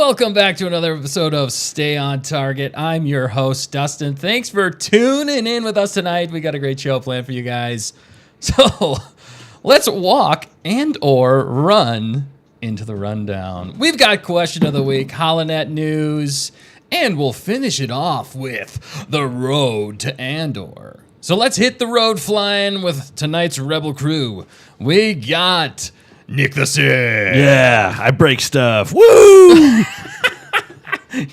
Welcome back to another episode of Stay on Target. I'm your host, Dustin. Thanks for tuning in with us tonight. We got a great show planned for you guys. So let's walk and or run into the rundown. We've got question of the week, Holonet news, and we'll finish it off with the road to Andor. So let's hit the road flying with tonight's Rebel crew. We got Nick the Sith. Yeah, I break stuff. Woo!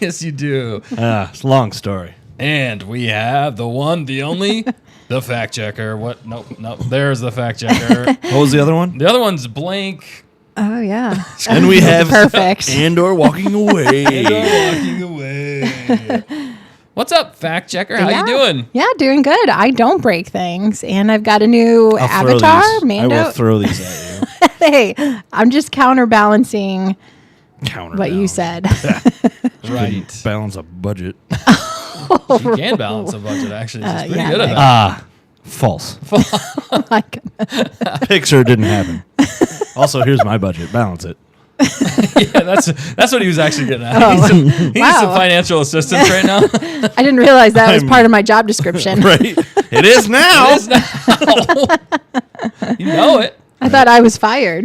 Yes, you do. It's a long story. And we have the one, the only, the fact checker. What? Nope. There's the fact checker. What was the other one? The other one's blank. Oh, yeah. And we have Perfect. Andor walking away. Walking away. What's up, fact checker? How you doing? Yeah, doing good. I don't break things. And I've got a new avatar, Mando. I will throw these at you. Hey, I'm just counterbalancing what you said. Right. Balance a budget. You can balance a budget, actually. She's pretty good at that. False. Oh my goodness. Pixar didn't happen. Also, here's my budget. Balance it. Yeah, that's what he was actually getting at. Oh. He needs some financial assistance right now. I didn't realize that was part of my job description. Right. It is now. It is now. You know it. I thought I was fired.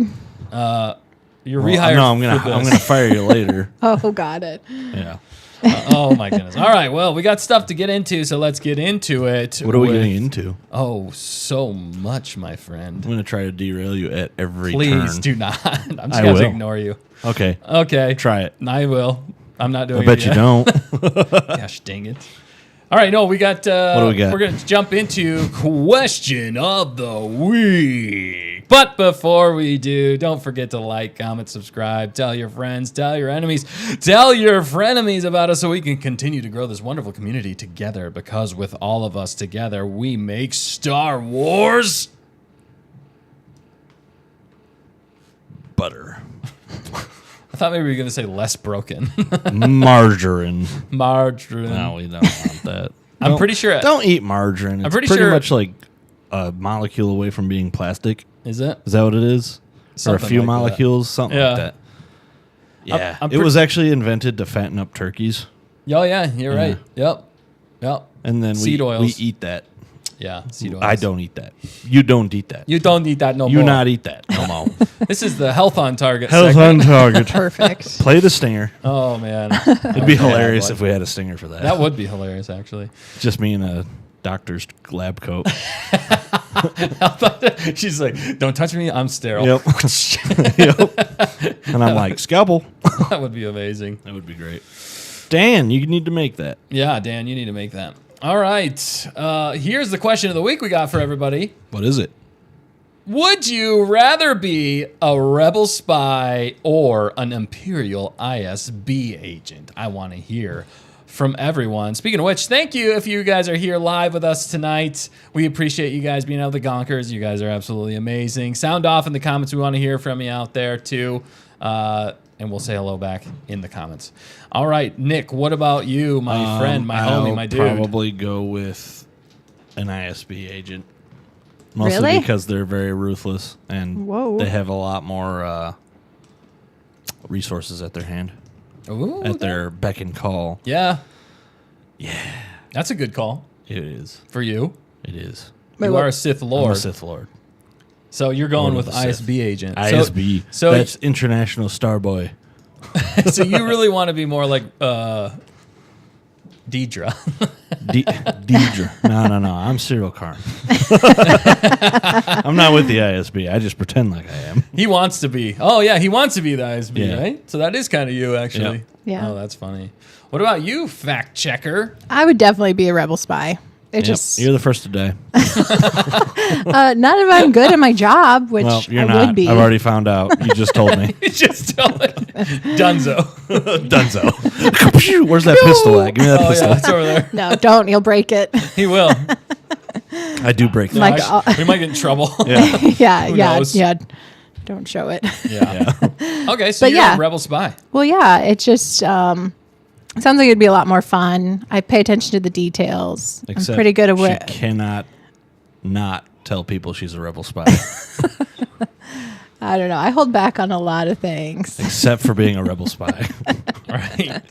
You're rehired. No, I'm gonna fire you later. Oh, got it. Yeah. Oh my goodness. All right. Well, we got stuff to get into, so let's get into it. What are we getting into? Oh, so much, my friend. I'm gonna try to derail you at every Please turn. do not. I'm just I going to will. ignore you. Okay. Okay. Try it. I will. I'm not doing I it bet you yet. don't. Gosh dang it. All right. No, we got. What do we got? We're going to jump into question of the week. But before we do, don't forget to like, comment, subscribe, tell your friends, tell your enemies, tell your frenemies about us so we can continue to grow this wonderful community together, because with all of us together, we make Star Wars Butter. I thought maybe we were going to say less broken. Margarine. Margarine. No, we don't want that. I'm pretty sure. Don't eat margarine. It's pretty pretty sure- much like a molecule away from being plastic. Is it? Is that what it is? Something or a few like that. molecules, something Yeah. like that. Yeah, I'm it was actually invented to fatten up turkeys, Oh, yeah, you're right. Yep. and then Seed we oils. eat that. Yeah, seed oils. I don't eat that. You don't eat that. You don't eat that no You more. not eat that no more. This is the Health on Target Health segment. on target. Perfect. Play the stinger. Oh, man. It'd be hilarious if we had a stinger for that. That would be hilarious, actually. Just me in a doctor's lab coat. She's like, don't touch me. I'm sterile. Yep. Yep. And I'm like, scalpel. That would be amazing. That would be great. Dan, you need to make that. Yeah, Dan, you need to make that. All right. Here's the question of the week we got for everybody. What is it? Would you rather be a rebel spy or an Imperial ISB agent? I want to hear from everyone. Speaking of which, thank you if you guys are here live with us tonight. We appreciate you guys being out of the Gonkers. You guys are absolutely amazing. Sound off in the comments. We want to hear from you out there too. And we'll say hello back in the comments. All right, Nick, what about you, my friend, my homie, my dude? I'll probably go with an ISB agent. Mostly Really? because they're very ruthless and Whoa. they have a lot more resources at their hand, Ooh, at their beck and call. yeah. Yeah, That's a good call it is. for you. It is. Wait, You what? are a Sith Lord. I'm a Sith Lord. So you're going Lord with of the Sith. ISB agent. ISB. So That's International Starboy. so you really want to be more like Deidre. Deidre. No. I'm Cyril Karn. I'm not with the ISB. I just pretend like I am. He wants to be. Oh, yeah, he wants to be the ISB, Yeah. right? So that is kind of you, actually. Yeah. Oh, that's funny. What about you, fact checker? I would definitely be a rebel spy. It Yep. just You're the first to die. not if I'm good at my job, which Well, you're I not. would be. I've already found out. You just told me. You just tell it. Dunzo. Dunzo. Where's that pistol at? Give me that Oh, pistol. yeah, it's over there. No, don't. You'll break it. He will. I do break Like, things. We might get in trouble. Yeah. yeah, Who yeah, knows? yeah. Don't show it. Yeah. Okay, so But you're yeah. a rebel spy. Well, yeah, it just it sounds like it'd be a lot more fun. I pay attention to the details. Except I'm pretty good at she what. cannot not tell people she's a rebel spy. I don't know. I hold back on a lot of things. Except for being a rebel spy. Right.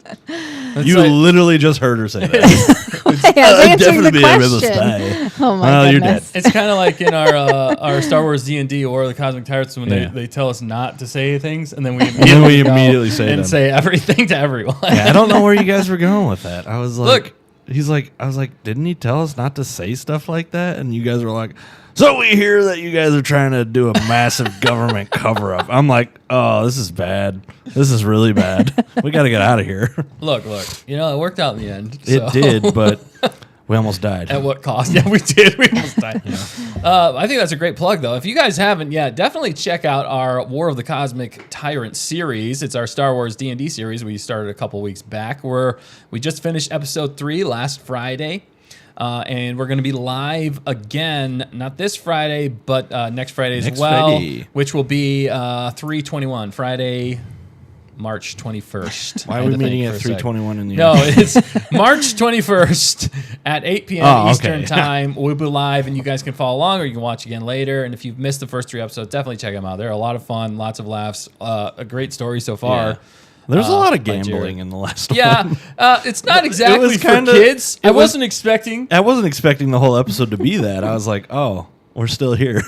You literally just heard her say that. Hey, I was I'd answering the definitely be a rebel question. spy. Oh my Well, you're goodness. It's kind of like in our Star Wars D&D or the Cosmic Tyrants when Yeah. they tell us not to say things, and then we immediately go say and them. say everything to everyone. Yeah, I don't know where you guys were going with that. I was like, Look. I was like, didn't he tell us not to say stuff like that? And you guys were like, so we hear that you guys are trying to do a massive government cover up. I'm like, oh, this is bad. This is really bad. We got to get out of here. Look. It worked out in the end. It did, but we almost died. At what cost? Yeah, we did. We almost died. I think that's a great plug, though. If you guys haven't yet, definitely check out our War of the Cosmic Tyrant series. It's our Star Wars D&D series we started a couple weeks back, where we just finished episode 3 last Friday. And we're going to be live again, not this Friday, but next Friday as well, Friday. which will be 3/21, Friday, March 21st. Why I are had we to think meeting for at a sec. 3:21 in the No, it's March 21st at 8 p.m. Oh, okay. Eastern time. We'll be live, and you guys can follow along, or you can watch again later. And if you've missed the first 3 episodes, definitely check them out. They're a lot of fun, lots of laughs, a great story so far. Yeah. There's a lot of by Jared. gambling in the last Yeah, one. it's not exactly was for kinda- kids. it I was- wasn't expecting. I wasn't expecting the whole episode to be that. I was like, oh, we're still here.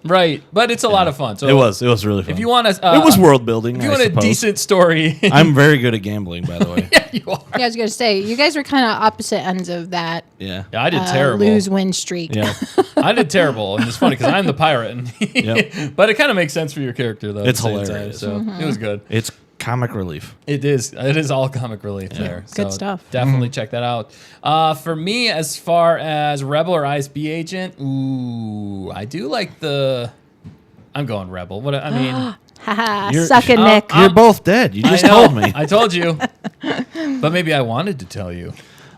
Right, but it's a lot of fun. So It was really fun. If you want to, it was world building. if you I want a suppose. decent story, I'm very good at gambling, by the way. yeah, you are. Yeah, I was going to say, you guys were kind of opposite ends of that Yeah. Yeah, I did terrible. lose-win streak. Yeah. I did terrible, and it's funny because I'm the pirate, Yep. but it kind of makes sense for your character though. at It's the same hilarious. time, so it was good. It's comic relief. It is all comic relief there. Good So stuff. Definitely check that out. For me, as far as Rebel or ISB agent, I do like I'm going Rebel. What I mean, Haha, You're- suck it, Nick. You're both dead. You just I know, told me. I told you, but maybe I wanted to tell you.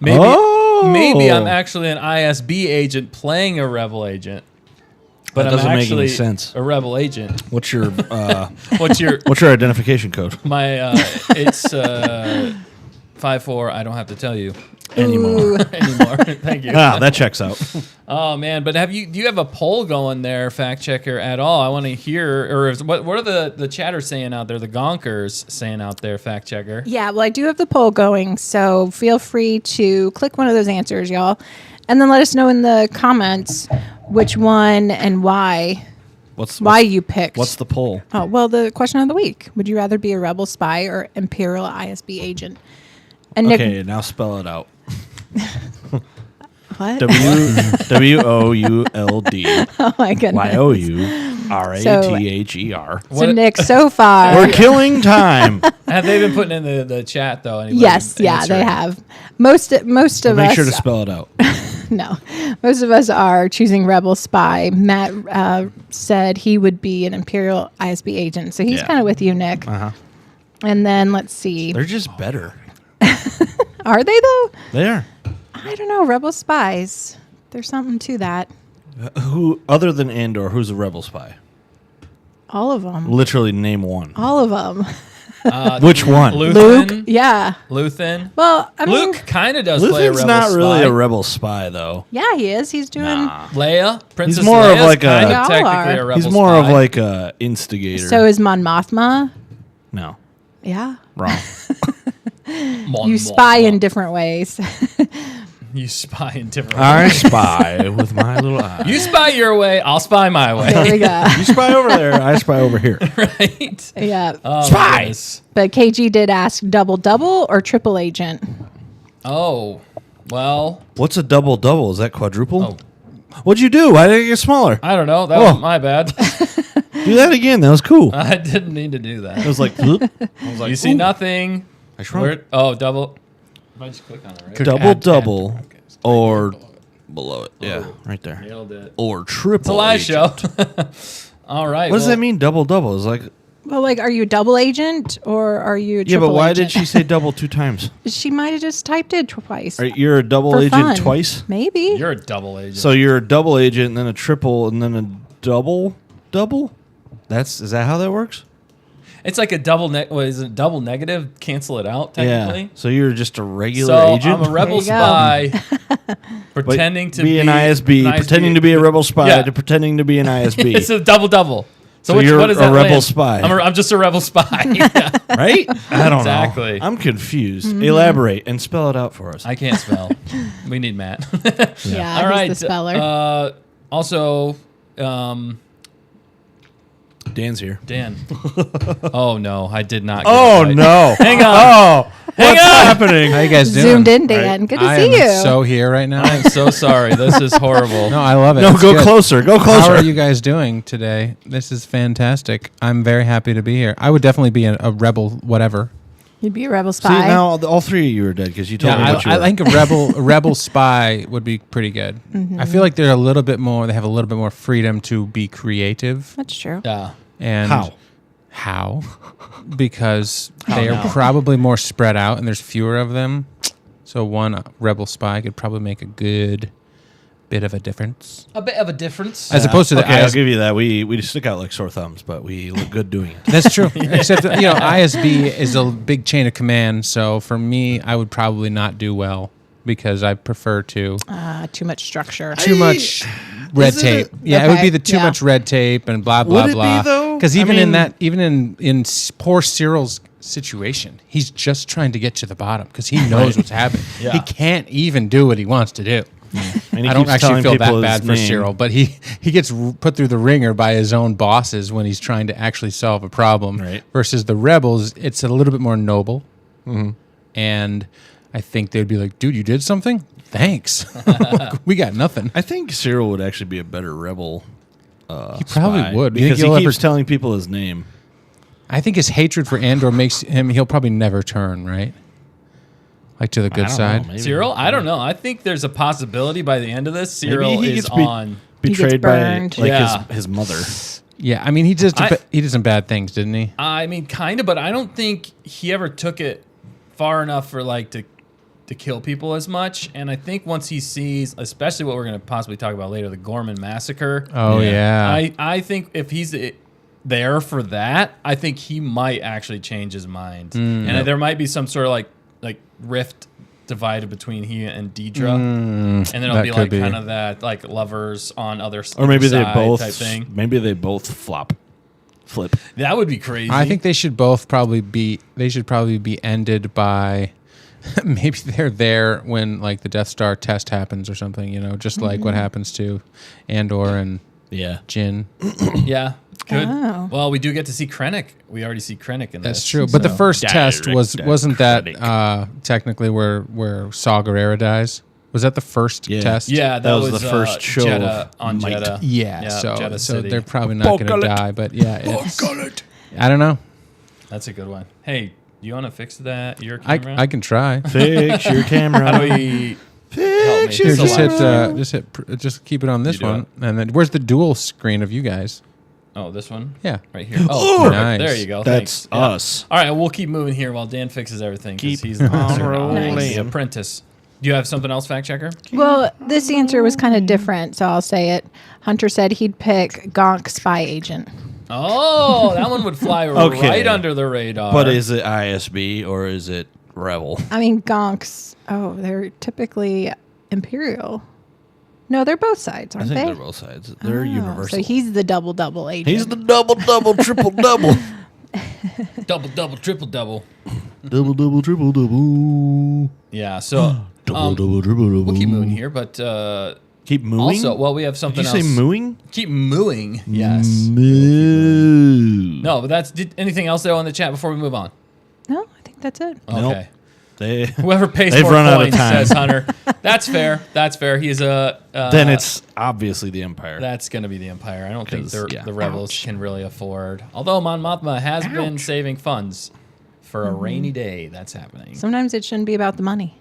Oh. Maybe I'm actually an ISB agent playing a Rebel agent. But That I'm doesn't make actually any sense. a Rebel agent. What's your What's your identification code my? It's 5-4. I don't have to tell you anymore? anymore. Thank you. That checks out. Oh man, but do you have a poll going there, fact checker, at all? I want to hear, or what are the chatters saying out there, the gonkers saying out there, fact checker? Yeah, well, I do have the poll going, so feel free to click one of those answers, y'all, and then let us know in the comments which one and why Why you picked. What's the poll? Oh, well, the question of the week. Would you rather be a rebel spy or Imperial ISB agent? And Nick, Okay, now spell it out. what? WOULD Oh, my goodness. YOURATHER. So, Nick, so far. We're killing time. Have they been putting in the chat though? Anybody Yes, yeah, they answering? have. Most of Make us. sure to spell it out. No, most of us are choosing rebel spy. Matt said he would be an Imperial ISB agent, so he's Yeah. kind of with you, Nick. Uh-huh. And then let's see. They're just better. Are they though? They are. I don't know. Rebel spies. There's something to that. Who, other than Andor, who's a rebel spy? All of them. Literally name one. All of them. Which one? Luthen. Luke. Yeah. Luthen. Well, I mean, Luke kind of does play a Luthen's rebel not really spy. a rebel spy, though. yeah, he is. He's doing. Leia, Princess more of Leia's like a- kind Y'all of technically are. a rebel He's more spy. of like a instigator. So is Mon Mothma. No, Yeah. wrong. You spy in different ways. You spy in different I ways. spy with my little eye. You spy your way, I'll spy my way. There we go. You spy over there. I spy over here. Right? Yeah. Oh, Spy! goodness. But KG did ask double or triple agent. Oh, well, What's a double double? Is that quadruple? Oh. What'd you do? Why did it get smaller? I don't know. That Oh. was my bad. Do that again. That was cool. I didn't need to do that. It was like, I was like, You see ooh. nothing. I shrunk. Double. If I just click on it, right? Double Add. double Okay, so or below it. Yeah, right there. nailed it. Or triple. It's a live agent. show. All right. What does that mean? Double double? It's like, Well, like, are you a double agent or are you a yeah, triple but why agent? did she say double 2 times? She might have just typed it twice. You're a double for agent fun. twice. Maybe. You're a double agent. So you're a double agent, and then a triple, and then a double. Is that how that works? it's like a double what is it? Double negative. Cancel it out. Technically. Yeah. So you're just a regular So agent. I'm a rebel There you go. spy, pretending to be an ISB, pretending to be a rebel spy, Yeah. to pretending to be an ISB. It's a double. So you're what does a that rebel land? spy. I'm just a rebel spy. Yeah. Right? I don't Exactly. know. I'm confused. Elaborate and spell it out for us. I can't spell. We need Matt. Yeah, All right. he's the speller. Also, Dan's here. Dan. Oh no, I did not. Get Oh it right. no! Hang on. Oh, Hang what's on. happening? How you guys doing? Zoomed in, Dan. Good to I see am you. so here right now. I'm so sorry. This is horrible. No, I love it. No, It's go good. closer. Go closer. How are you guys doing today? This is fantastic. I'm very happy to be here. I would definitely be a rebel, whatever. You'd be a rebel See, spy. now all three of you are dead because you told me what you were. I think a rebel spy would be pretty good. I feel like they're a little bit more. They have a little bit more freedom to be creative. That's true. Yeah. And How? Because they now? are probably more spread out, and there's fewer of them. So one rebel spy could probably make a good bit of a difference, A bit of a difference. as opposed to the Okay, I'll IS- give you that. We stick out like sore thumbs, but we look good doing it. That's true. Except ISB is a big chain of command. So for me, I would probably not do well because I prefer to Too much structure. too much red Isn't tape. it- Yeah, it would be Okay, the too yeah. much red tape and blah blah Would it be, blah. though? Because I even in mean- that, even in poor Cyril's situation, he's just trying to get to the bottom because he knows what's happening. Yeah. He can't even do what he wants to do. And he I don't keeps actually telling feel people that his bad for name. Cyril, but he gets put through the ringer by his own bosses when he's trying to actually solve a problem. Right. Versus the rebels, it's a little bit more noble, and I think they'd be like, "Dude, you did something? Thanks. We got nothing." I think Cyril would actually be a better rebel. He probably spy, would. You think because he he'll keeps ever- telling people his name. I think his hatred for Andor makes him. He'll probably never turn right, like to the good I don't side. know, maybe. Cyril? I don't know. I think there's a possibility by the end of this, Cyril he is gets on. betrayed by burned. like Yeah. his mother. Yeah, I mean he did I- he did some bad things, didn't he? I mean, kind of, but I don't think he ever took it far enough for like to kill people as much. And I think once he sees, especially what we're going to possibly talk about later, the Gorman massacre. Oh yeah. I think if he's there for that, I think he might actually change his mind, and there might be some sort of like rift divided between he and Deidre, and then it'll that be could like be. kind of that like lovers on other Or maybe other they side both. type thing. Maybe they both flip. That would be crazy. I think they should both probably be. They should probably be ended by. Maybe they're there when like the Death Star test happens or something. You know, just like what happens to Andor and Yeah. Jin. yeah. Good. Oh. Well, we do get to see Krennic. We already see Krennic in That's this. true. But the so- first test Direct wasn't that Krennic. technically where Saw Gerrera dies? Was that the first Yeah. test? Yeah, That was the first show Jeddah of on might. Jeddah. Yeah. Jeddah So City. they're probably not going to Apocalypse. die. But yeah, it's, I don't know. That's a good one. Hey, you want to fix that? Your I camera? I can try. Fix your camera. How do we? Help me. Fix Here, your just camera. hit, just keep it on this You do one, and then where's the dual screen of you guys? Oh, this one. Yeah. Right here. Oh, Nice. there you go. That's Thanks. Yeah. us. All right, we'll keep moving here while Dan fixes everything because Keep he's the master on now. He's rolling. the apprentice. Do you have something else, fact checker? Well, this answer was kind of different, so I'll say it. Hunter said he'd pick Gonk spy agent. Oh, that one would fly Okay. right under the radar. But is it ISB or is it Rebel? I mean, Gonks, they're typically Imperial. No, they're both sides, I aren't think they? they're both sides. They're Oh, universal. So he's the double agent. He's the double, triple, double. double, triple, double. Double, triple, double. Yeah. So Double, triple, double. we'll keep moving here, but Keep mooing? also, well, we have Did something you else. say mooing? Keep mooing. Yes. Moo. No, but that's anything else though in the chat before we move on. No, I think that's it. Nope. Okay. They, Whoever pays They've more run out of coins, time. says Hunter. That's fair. That's fair. He's a. then it's obviously the Empire. That's going to be the Empire. I don't think 'Cause, yeah. the rebels can really afford. Although Mon Mothma has been saving funds for a rainy day. That's happening. Sometimes it shouldn't be about the money.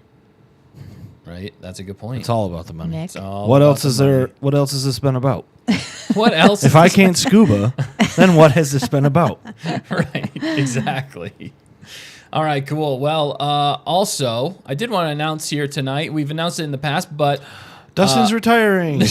Right? That's a good point. It's all about the money. Nick. It's all What about else the is money. there? What else has this been about? What else? If I can't scuba, then what has this been about? Right. Exactly. All right, cool. Well, also, I did want to announce here tonight. We've announced it in the past, but Dustin's retiring.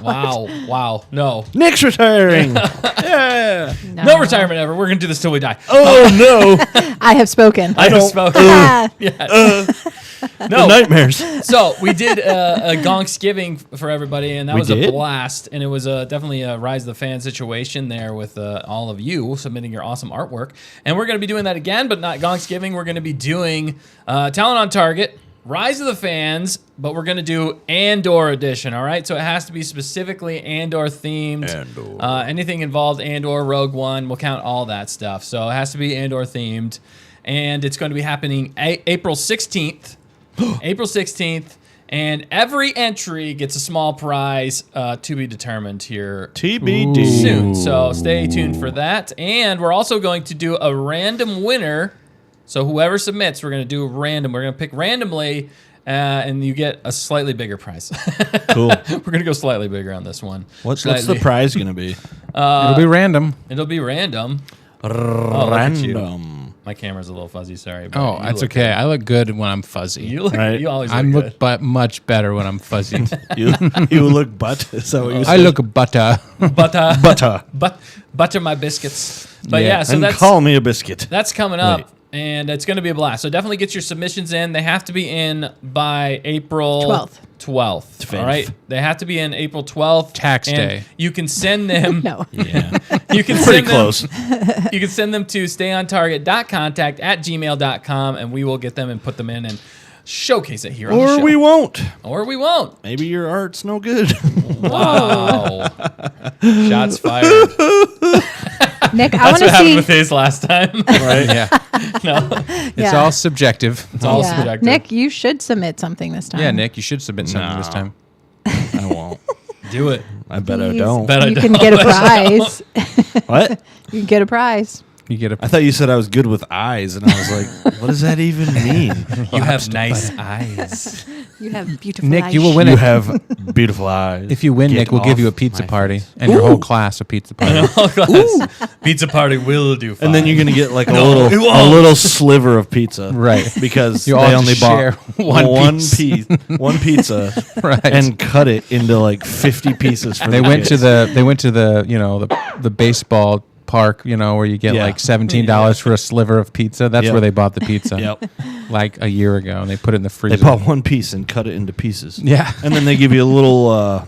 wow. No. Nick's retiring. Yeah. No retirement ever. We're going to do this till we die. Oh no. I have spoken. I have spoken. Ah, Yes. No. nightmares. So we did a Gonksgiving for everybody, and that was a did? blast. And it was definitely a Rise of the Fan situation there with all of you submitting your awesome artwork. And we're going to be doing that again, but not Gonksgiving. We're going to be doing Talent on Target, Rise of the Fans, but we're going to do Andor edition, all right? So it has to be specifically Andor themed. Andor. Anything involved Andor, Rogue One, we'll count all that stuff. So it has to be Andor themed. And it's going to be happening April 16th. April 16th. And every entry gets a small prize to be determined here TBD. soon. So stay tuned for that. And we're also going to do a random winner. So whoever submits, we're going to do random. We're going to pick randomly, and you get a slightly bigger prize. Cool. We're going to go slightly bigger on this one. What's the prize going to be? It'll be random. It'll be random. Look at you. Random. My camera's a little fuzzy. Sorry. But Oh, you that's look okay. good. I look good when I'm fuzzy. You look. Right. You always look I good. look but much better when I'm fuzzy. You look butt. Is that what you I said? look butter. Butter. butter. Butter my biscuits. But Yeah. yeah, so And that's call me a biscuit. that's coming up. Wait. And it's going to be a blast. So definitely get your submissions in. They have to be in by April 12th. All right. They have to be in April 12th. Tax and day. You can send them. No. Yeah. You can Pretty send close. them. You can send them to stayontarget.contact@gmail.com, and we will get them and put them in and showcase it here on the Or show. we won't. Or we won't. Maybe your art's no good. Wow. Shots fired. Nick, I That's want what to happened see. with his last time. Right? Yeah. No. It's Yeah. all subjective. It's all Yeah. subjective. Nick, you should submit something this time. Yeah, Nick, you should submit something this No. time. I won't. Do it. I bet I Please. don't. Bet I You don't. can get a prize. What? You can get a prize. You get a I thought you said I was good with eyes, and I was like, what does that even mean? You have nice eyes. You have beautiful Nick, eyes. you will win You it. have beautiful eyes. If you win, Get Nick, we'll give you a off pizza my party face. and your whole class a pizza party. Pizza party will do fine. And then you're gonna get like a it little won't. sliver of pizza, Right. Because You they all only just bought share one piece. one pizza, Right. and cut it into like 50 pieces. For They the went to kids. the the baseball park, where you get Yeah. like $17 for a sliver of pizza. That's Yep. where they bought the pizza. Yep. Like a year ago, and they put it in the They freezer. bought one piece and cut it into pieces. Yeah. And then they give you a little,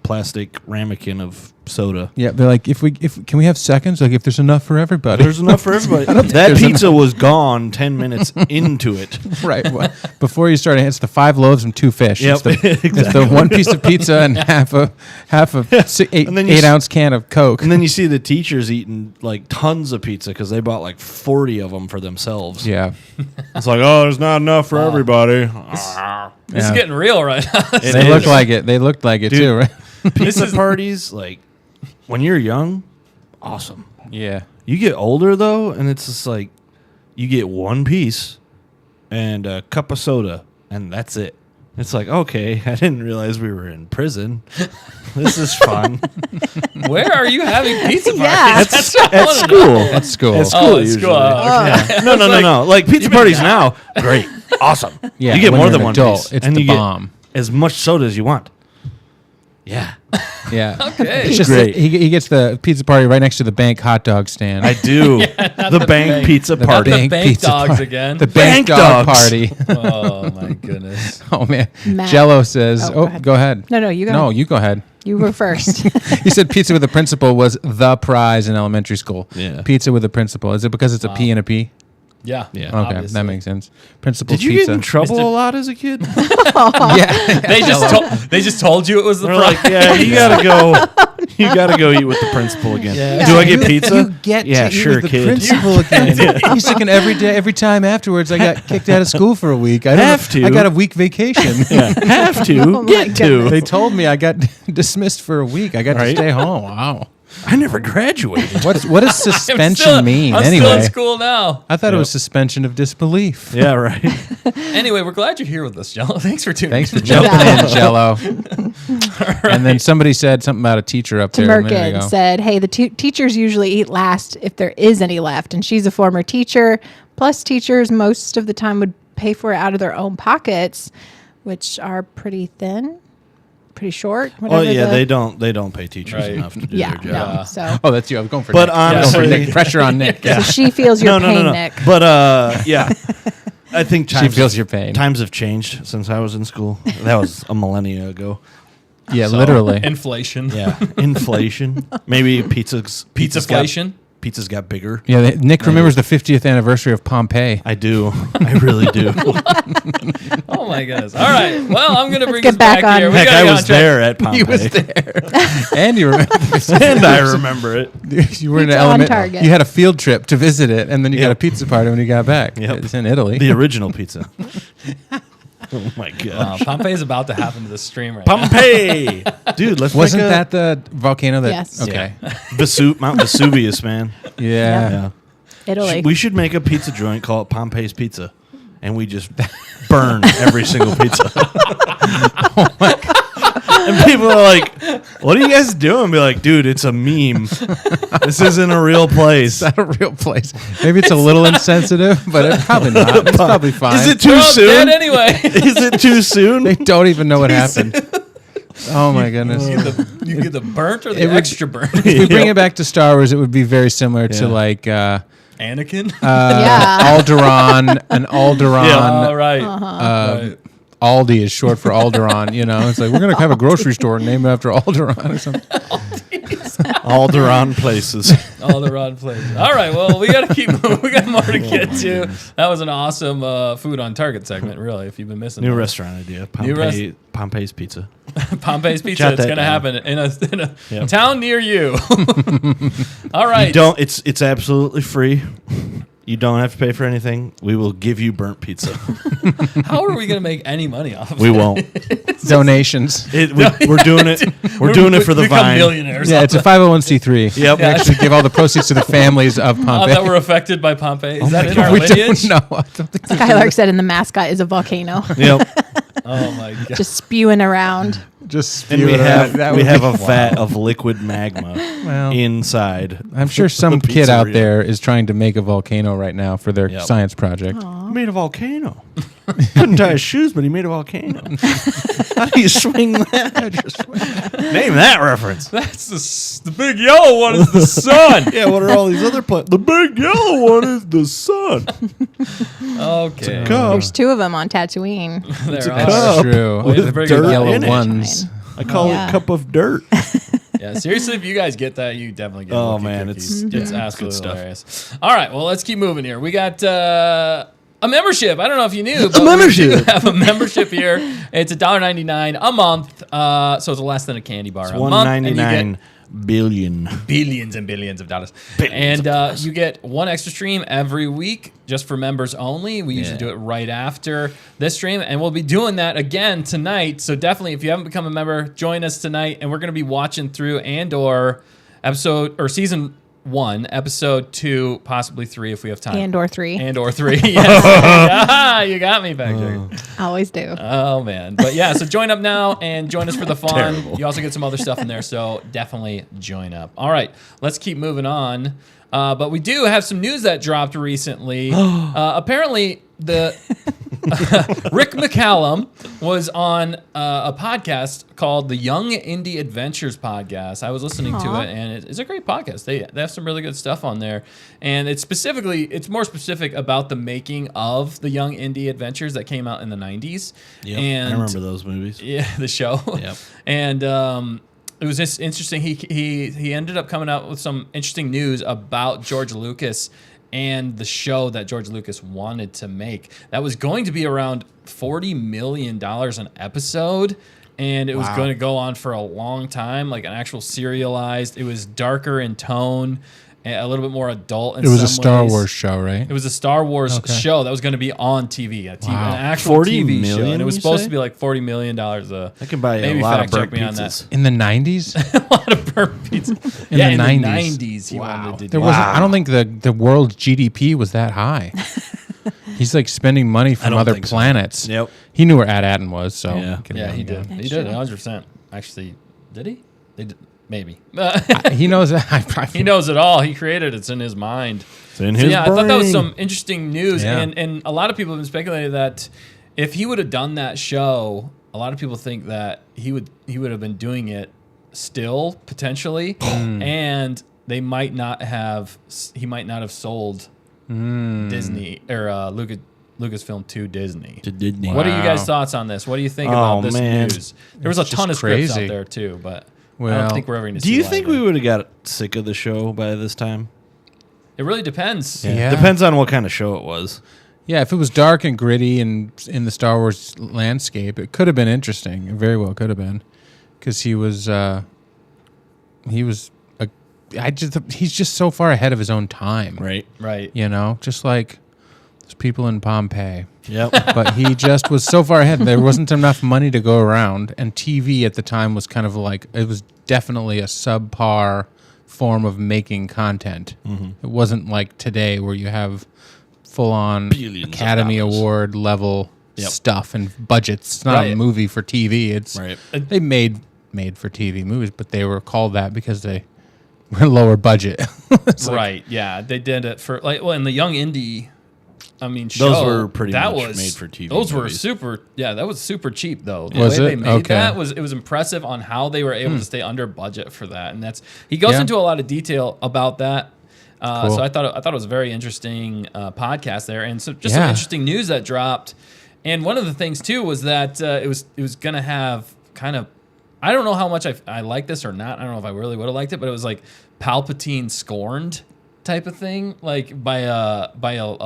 plastic ramekin of soda. Yeah, they're like, can we have seconds? Like, if there's enough for everybody. There's enough for everybody. That there's pizza was gone 10 minutes into it. Right. Well, before you start, it's the 5 loaves and 2 fish. Yep, It's the exactly. one piece of pizza and half a And then you 8-ounce can of Coke. And then you see the teachers eating like tons of pizza because they bought like 40 of them for themselves. Yeah. It's like, oh, there's not enough for everybody. This is Yeah. getting real right now. It They is. looked like it. They looked like it Dude. too, right? Pizza parties, like when you're young, awesome. Yeah. You get older though, and it's just like you get one piece and a cup of soda, and that's it. It's like, okay, I didn't realize we were in prison. This is fun. Where are you having pizza parties? Yeah. That's what I At wanna know. school. At school. At school, Oh, at usually. school. Oh, okay. No. Like pizza You've been parties down. now, great, awesome. Yeah, you get when more you're than an one adult, piece, it's and the you get bomb. as much soda as you want. Yeah, Yeah. Okay. It's just Great. that he gets the pizza party right next to the bank hot dog stand. I do. the bank pizza Not party. the Bank bank pizza dogs party. again. The bank Bank dog dogs. party. Oh my goodness. Oh man. Matt. Jello says, Oh, "Oh, go ahead. go ahead." No, you go No, ahead. you go ahead. You were first. He said pizza with a principal was the prize in elementary school. Yeah. Pizza with a principal. Is it because it's a P and a P? Yeah. Yeah. Okay, Obviously. that makes sense. Principal Did you pizza. get in trouble Mr. a lot as a kid? Yeah. They just told you it was the They're prize. like, yeah, you gotta go. You gotta go eat with the principal again. Yeah. Do I get pizza? You get yeah, to eat sure, with the kid. principal again. He's looking every time afterwards. I got kicked out of school for a week. I don't Have know. to. I got a week vacation. Yeah, have to Oh my get to. goodness. They told me I got dismissed for a week. I got to Right. stay home. Wow. I never graduated. What does suspension mean I'm anyway? still in school now. I thought it Yep. was suspension of disbelief. Yeah, right. Anyway, we're glad you're here with us, Jello. Thanks for tuning Thanks in. for jumping in, Jello. And then somebody said something about a teacher up there a minute Merkin ago. said, hey, the teachers usually eat last if there is any left. And she's a former teacher. Plus, teachers most of the time would pay for it out of their own pockets, which are pretty thin, pretty short. Oh whatever yeah, the- they don't pay teachers Right. enough to do Yeah, their job. no. So, Oh, that's you. I was going for But Nick. honestly- Going for Nick. Pressure on Nick. so she feels your pain, Nick. But yeah, I think She feels your pain. Times have changed since I was in school. That was a millennia ago. Yeah, So, literally. Inflation. Yeah, inflation. Maybe pizza's Pizzaflation. Pizza's got bigger. Yeah, Nick remembers the 50th anniversary of Pompeii. I do. I really do. Oh my goodness! All right. Well, I'm gonna bring get us back back on. here. We Heck, gotta I get was on track. there at Pompei. He was there. And you remember And I remember it. you were in Pizza an on element. Target. You had a field trip to visit it, and then you got a Yep. pizza party when you got back. Yep. It's in Italy. The original pizza. Oh my Wow, gosh. Pompeii's about to happen to the stream right now. Pompeii. Dude, let's Wasn't make that the volcano that? Yes. Okay. Mount Vesuvius, man. Yeah. Yeah. Italy. We should make a pizza joint, call it Pompeii's Pizza, and we just burn every single pizza. And people are like, "What are you guys doing?" Be like, "Dude, it's a meme. This isn't a real place." It's not a real place. Maybe it's a little insensitive, but it's probably not. It's probably fine. Is it We're too all dead soon? anyway. Is it too soon? They don't even know what happened. Oh my goodness. You get the burnt or the It would- extra burnt? If we bring it back to Star Wars, it would be very similar to Yeah. like Anakin. Yeah. Alderaan. An Alderaan. All right. Right. Aldi is short for Alderaan. You know, it's like we're gonna have a grocery store named after Alderaan or something. Alderaan places. All the wrong places. All right. Well, we got to keep moving. We got more to get to. That was an awesome food on target segment, really, if you've been missing New that. restaurant idea. Pompeii's Pizza. Pompeii's Pizza. Jot It's that going to down. happen in a Yep. town near you. All right. You don't. It's absolutely free. You don't have to pay for anything. We will give you burnt pizza. How are we going to make any money off of We it? won't. Donations. We're doing it. We're doing it for the become vine. millionaires. Yeah, it's a 501c3. Yep. We actually give all the proceeds to the families of Pompeii. that were affected by Pompeii. Is that in God. our we lineage? don't know. I don't think Skylark said, and the mascot is a volcano, Yep. Oh my god. just spewing around. just And we spew it have out. That we would have be- a vat of liquid magma Well, inside. I'm sure some the kid out pizzeria. there is trying to make a volcano right now for their Yep. science project. He made a volcano. Couldn't tie his shoes, but he made a volcano. How do you swing that? Name that reference. That's the big yellow one is the sun. Yeah, what are all these other planets? The big yellow one is the sun. Okay. Cup. There's two of them on Tatooine. There That's are. true. With With dirt dirt Yellow in it. ones. I call Yeah. it cup of dirt. Yeah, seriously, if you guys get that, you definitely get Oh, Lucky man, Cookies. it's- it's yeah, absolutely good stuff. hilarious. All right, well, let's keep moving here. We got a membership. I don't know if you knew, but membership. we do have a membership here. It's $1.99 a month, so it's less than a candy bar It's a month. And you get $1.99 billion. billions and billions of dollars. Billions And of dollars. you get one extra stream every week just for members only. We usually Yeah. do it right after this stream, and we'll be doing that again tonight. So definitely, if you haven't become a member, join us tonight, and we're going to be watching through Andor season 1, episode 2, possibly 3 if we have time. Andor 3. Andor 3. Yes. Ah, you got me back there. Always do. Oh man, but yeah, so join up now and join us for the fun. Terrible. You also get some other stuff in there, so definitely join up. All right, let's keep moving on. But we do have some news that dropped recently. Apparently, the Rick McCallum was on a podcast called the Young Indie Adventures Podcast. I was listening to it, and it's a great podcast. They have some really good stuff on there, and it's more specific about the making of the Young Indie Adventures that came out in the 90s. Yep, And I remember those movies. yeah, the show. Yep. And it was just interesting. He ended up coming out with some interesting news about George Lucas and the show that George Lucas wanted to make. That was going to be around $40 million an episode. And it was going to go on for a long time, like an actual serialized. It was darker in tone, a little bit more adult in It was some a Star ways. Wars show, right? It was a Star Wars Okay. show that was going to be on TV, an actual 40 TV show, million, and it was you supposed say? to be like $40 million. I can buy Maybe a lot of fact check burnt me on that. pizzas. In the 90s? A lot of burnt pizza. In yeah, the in 90s. the 90s, he wanted to do There that. wasn't. I don't think the world's GDP was that high. He's like spending money from don't other think so. planets. Yep. He knew where Ad-Atten was, so Yeah. get Yeah, him he going. did. That's He did, true. 100%. Actually, did he? They did, maybe. He knows that. He knows it all. He created it. It's in his mind. It's in So his yeah, I thought that was brain. some interesting news, Yeah. and a lot of people have been speculating that if he would have done that show, a lot of people think that he would have been doing it still potentially, and they might not have. He might not have sold Disney or Lucasfilm to Disney. To Disney. What are you guys' Wow. thoughts on this? What do you think about this man. news? There was a It's ton of just scripts out crazy. there too, but I Well, don't think we're ever going to see Do you one think of we it. would have got sick of the show by this time? It really depends. Yeah. Depends on what kind of show it was. Yeah, if it was dark and gritty and in the Star Wars landscape, it could have been interesting. It very well could have been, because he's just so far ahead of his own time, Right. Right. You know, just like those people in Pompei. Yep. But he just was so far ahead. There wasn't enough money to go around, and TV at the time was kind of like, it was definitely a subpar form of making content. It wasn't like today where you have full-on Billions of Academy dollars. Award level Yep. stuff and budgets. It's not Right. a movie for TV. It's Right. they made for TV movies, but they were called that because they were lower budget. It's like- Right. Yeah. They did it for in the Young Indie. I mean, show, Those were pretty that much was, made for TV Those were movies. super. Yeah, that was super cheap though. The Was way it? they made Okay. that was impressive on how they were able to stay under budget for that. And he goes Yeah. into a lot of detail about that. Cool. So I thought it was a very interesting podcast there, and so just some Yeah. interesting news that dropped. And one of the things too was that it was going to have kind of, I don't know how much I like this or not. I don't know if I really would have liked it, but it was like Palpatine scorned type of thing, like by a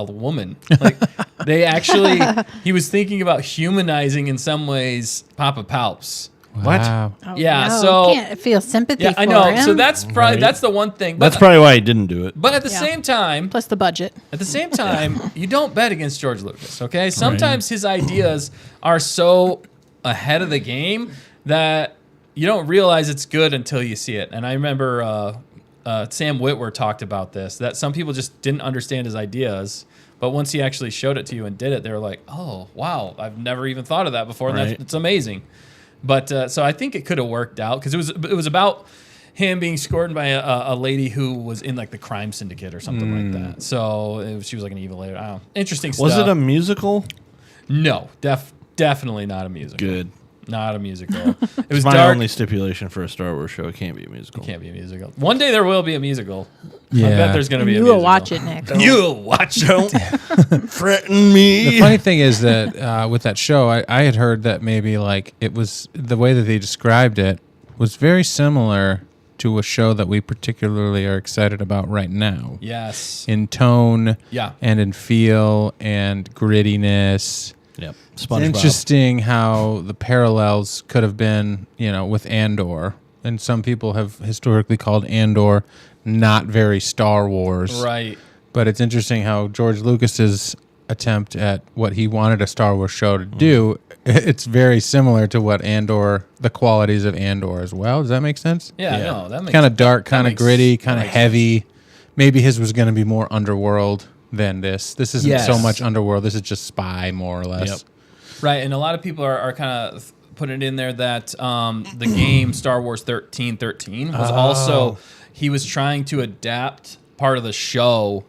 woman. Like they actually, he was thinking about humanizing in some ways Papa Palps. Wow. Oh, Yeah, no, so- can't feel sympathy Yeah, for I know. him. So that's probably that's the one thing. But, That's probably why he didn't do it. but at the Yeah. same time, plus the budget. you don't bet against George Lucas, okay? Sometimes his ideas are so ahead of the game that you don't realize it's good until you see it. And I remember Sam Witwer talked about this, that some people just didn't understand his ideas, but once he actually showed it to you and did it, they were like, oh, wow, I've never even thought of that before, and Right. it's amazing. But so I think it could have worked out, because it was about him being scorned by a lady who was in like the crime syndicate or something like that. So she was like an evil lady. I don't know. Interesting stuff. Was it a musical? No, definitely not a musical. Good. Not a musical. It was My dark. only stipulation for a Star Wars show. It can't be a musical. Can't be a musical. One day there will be a musical. I Yeah. bet there's going to And be a you musical. will watch it, Nick. You'll watch it. Don't threaten me. The funny thing is that with that show, I had heard that maybe like it was the way that they described it was very similar to a show that we particularly are excited about right now, Yes. in tone, Yeah. and in feel and grittiness. Yep. It's SpongeBob. interesting how the parallels could have been, with Andor, and some people have historically called Andor not very Star Wars, Right. But it's interesting how George Lucas's attempt at what he wanted a Star Wars show to do, it's very similar to what Andor, the qualities of Andor as well. Does that make sense? Yeah, Yeah. no, that makes Kind of dark, that kind of makes- gritty, that kind of makes heavy. Maybe his was going to be more underworld than this. This isn't so Yes. much underworld. This is just spy, more or less. Yep. Right, and a lot of people are kind of putting it in there that the game Star Wars 1313 was also, he was trying to adapt part of the show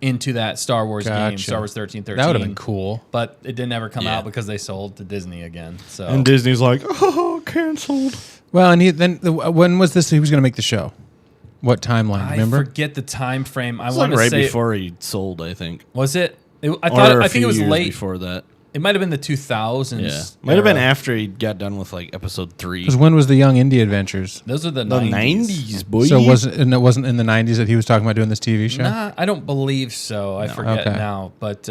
into that Star Wars game, Gotcha. Star Wars 1313. That would have been cool. But it didn't ever come Yeah. out because they sold to Disney again. So And Disney's like, oh, canceled. Well, and when was this? He was going to make the show. What timeline? I Remember? forget the time frame. I It's want like to right say before he sold, I think. was it? I Or thought a I think few it was years late. before that. It might have been the 2000s. Yeah. Might have been era. after he got done with like episode 3. Because when was the Young Indie Adventures? Those are the The 90s. 90s, boy. So it wasn't in the 90s that he was talking about doing this TV show? Nah, I don't believe so. I forget Okay. now. But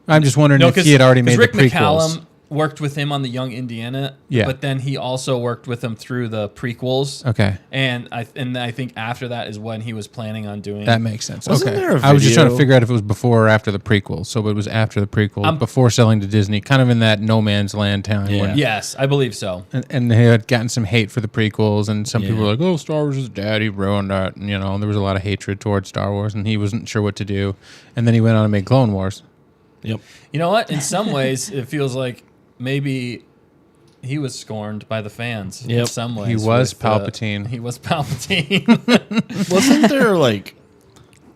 I'm just wondering no, if he had already made Rick the prequels. McCallum worked with him on the Young Indiana. Yeah. But then he also worked with him through the prequels. Okay. And I think after that is when he was planning on doing. That makes sense. Wasn't okay. there a I was just trying to video- figure out if it was before or after the prequel. So it was after the prequel, before selling to Disney, kind of in that no man's land time. Yeah. When, Yes, I believe so. and they had gotten some hate for the prequels, and some people Yeah. were like, "Oh, Star Wars is dead. He ruined that." And, and there was a lot of hatred towards Star Wars, and he wasn't sure what to do. And then he went on to make Clone Wars. Yep. You know what? In some ways, it feels like maybe he was scorned by the fans. In Yep. some ways, He was with, Palpatine. He was Palpatine. Wasn't there like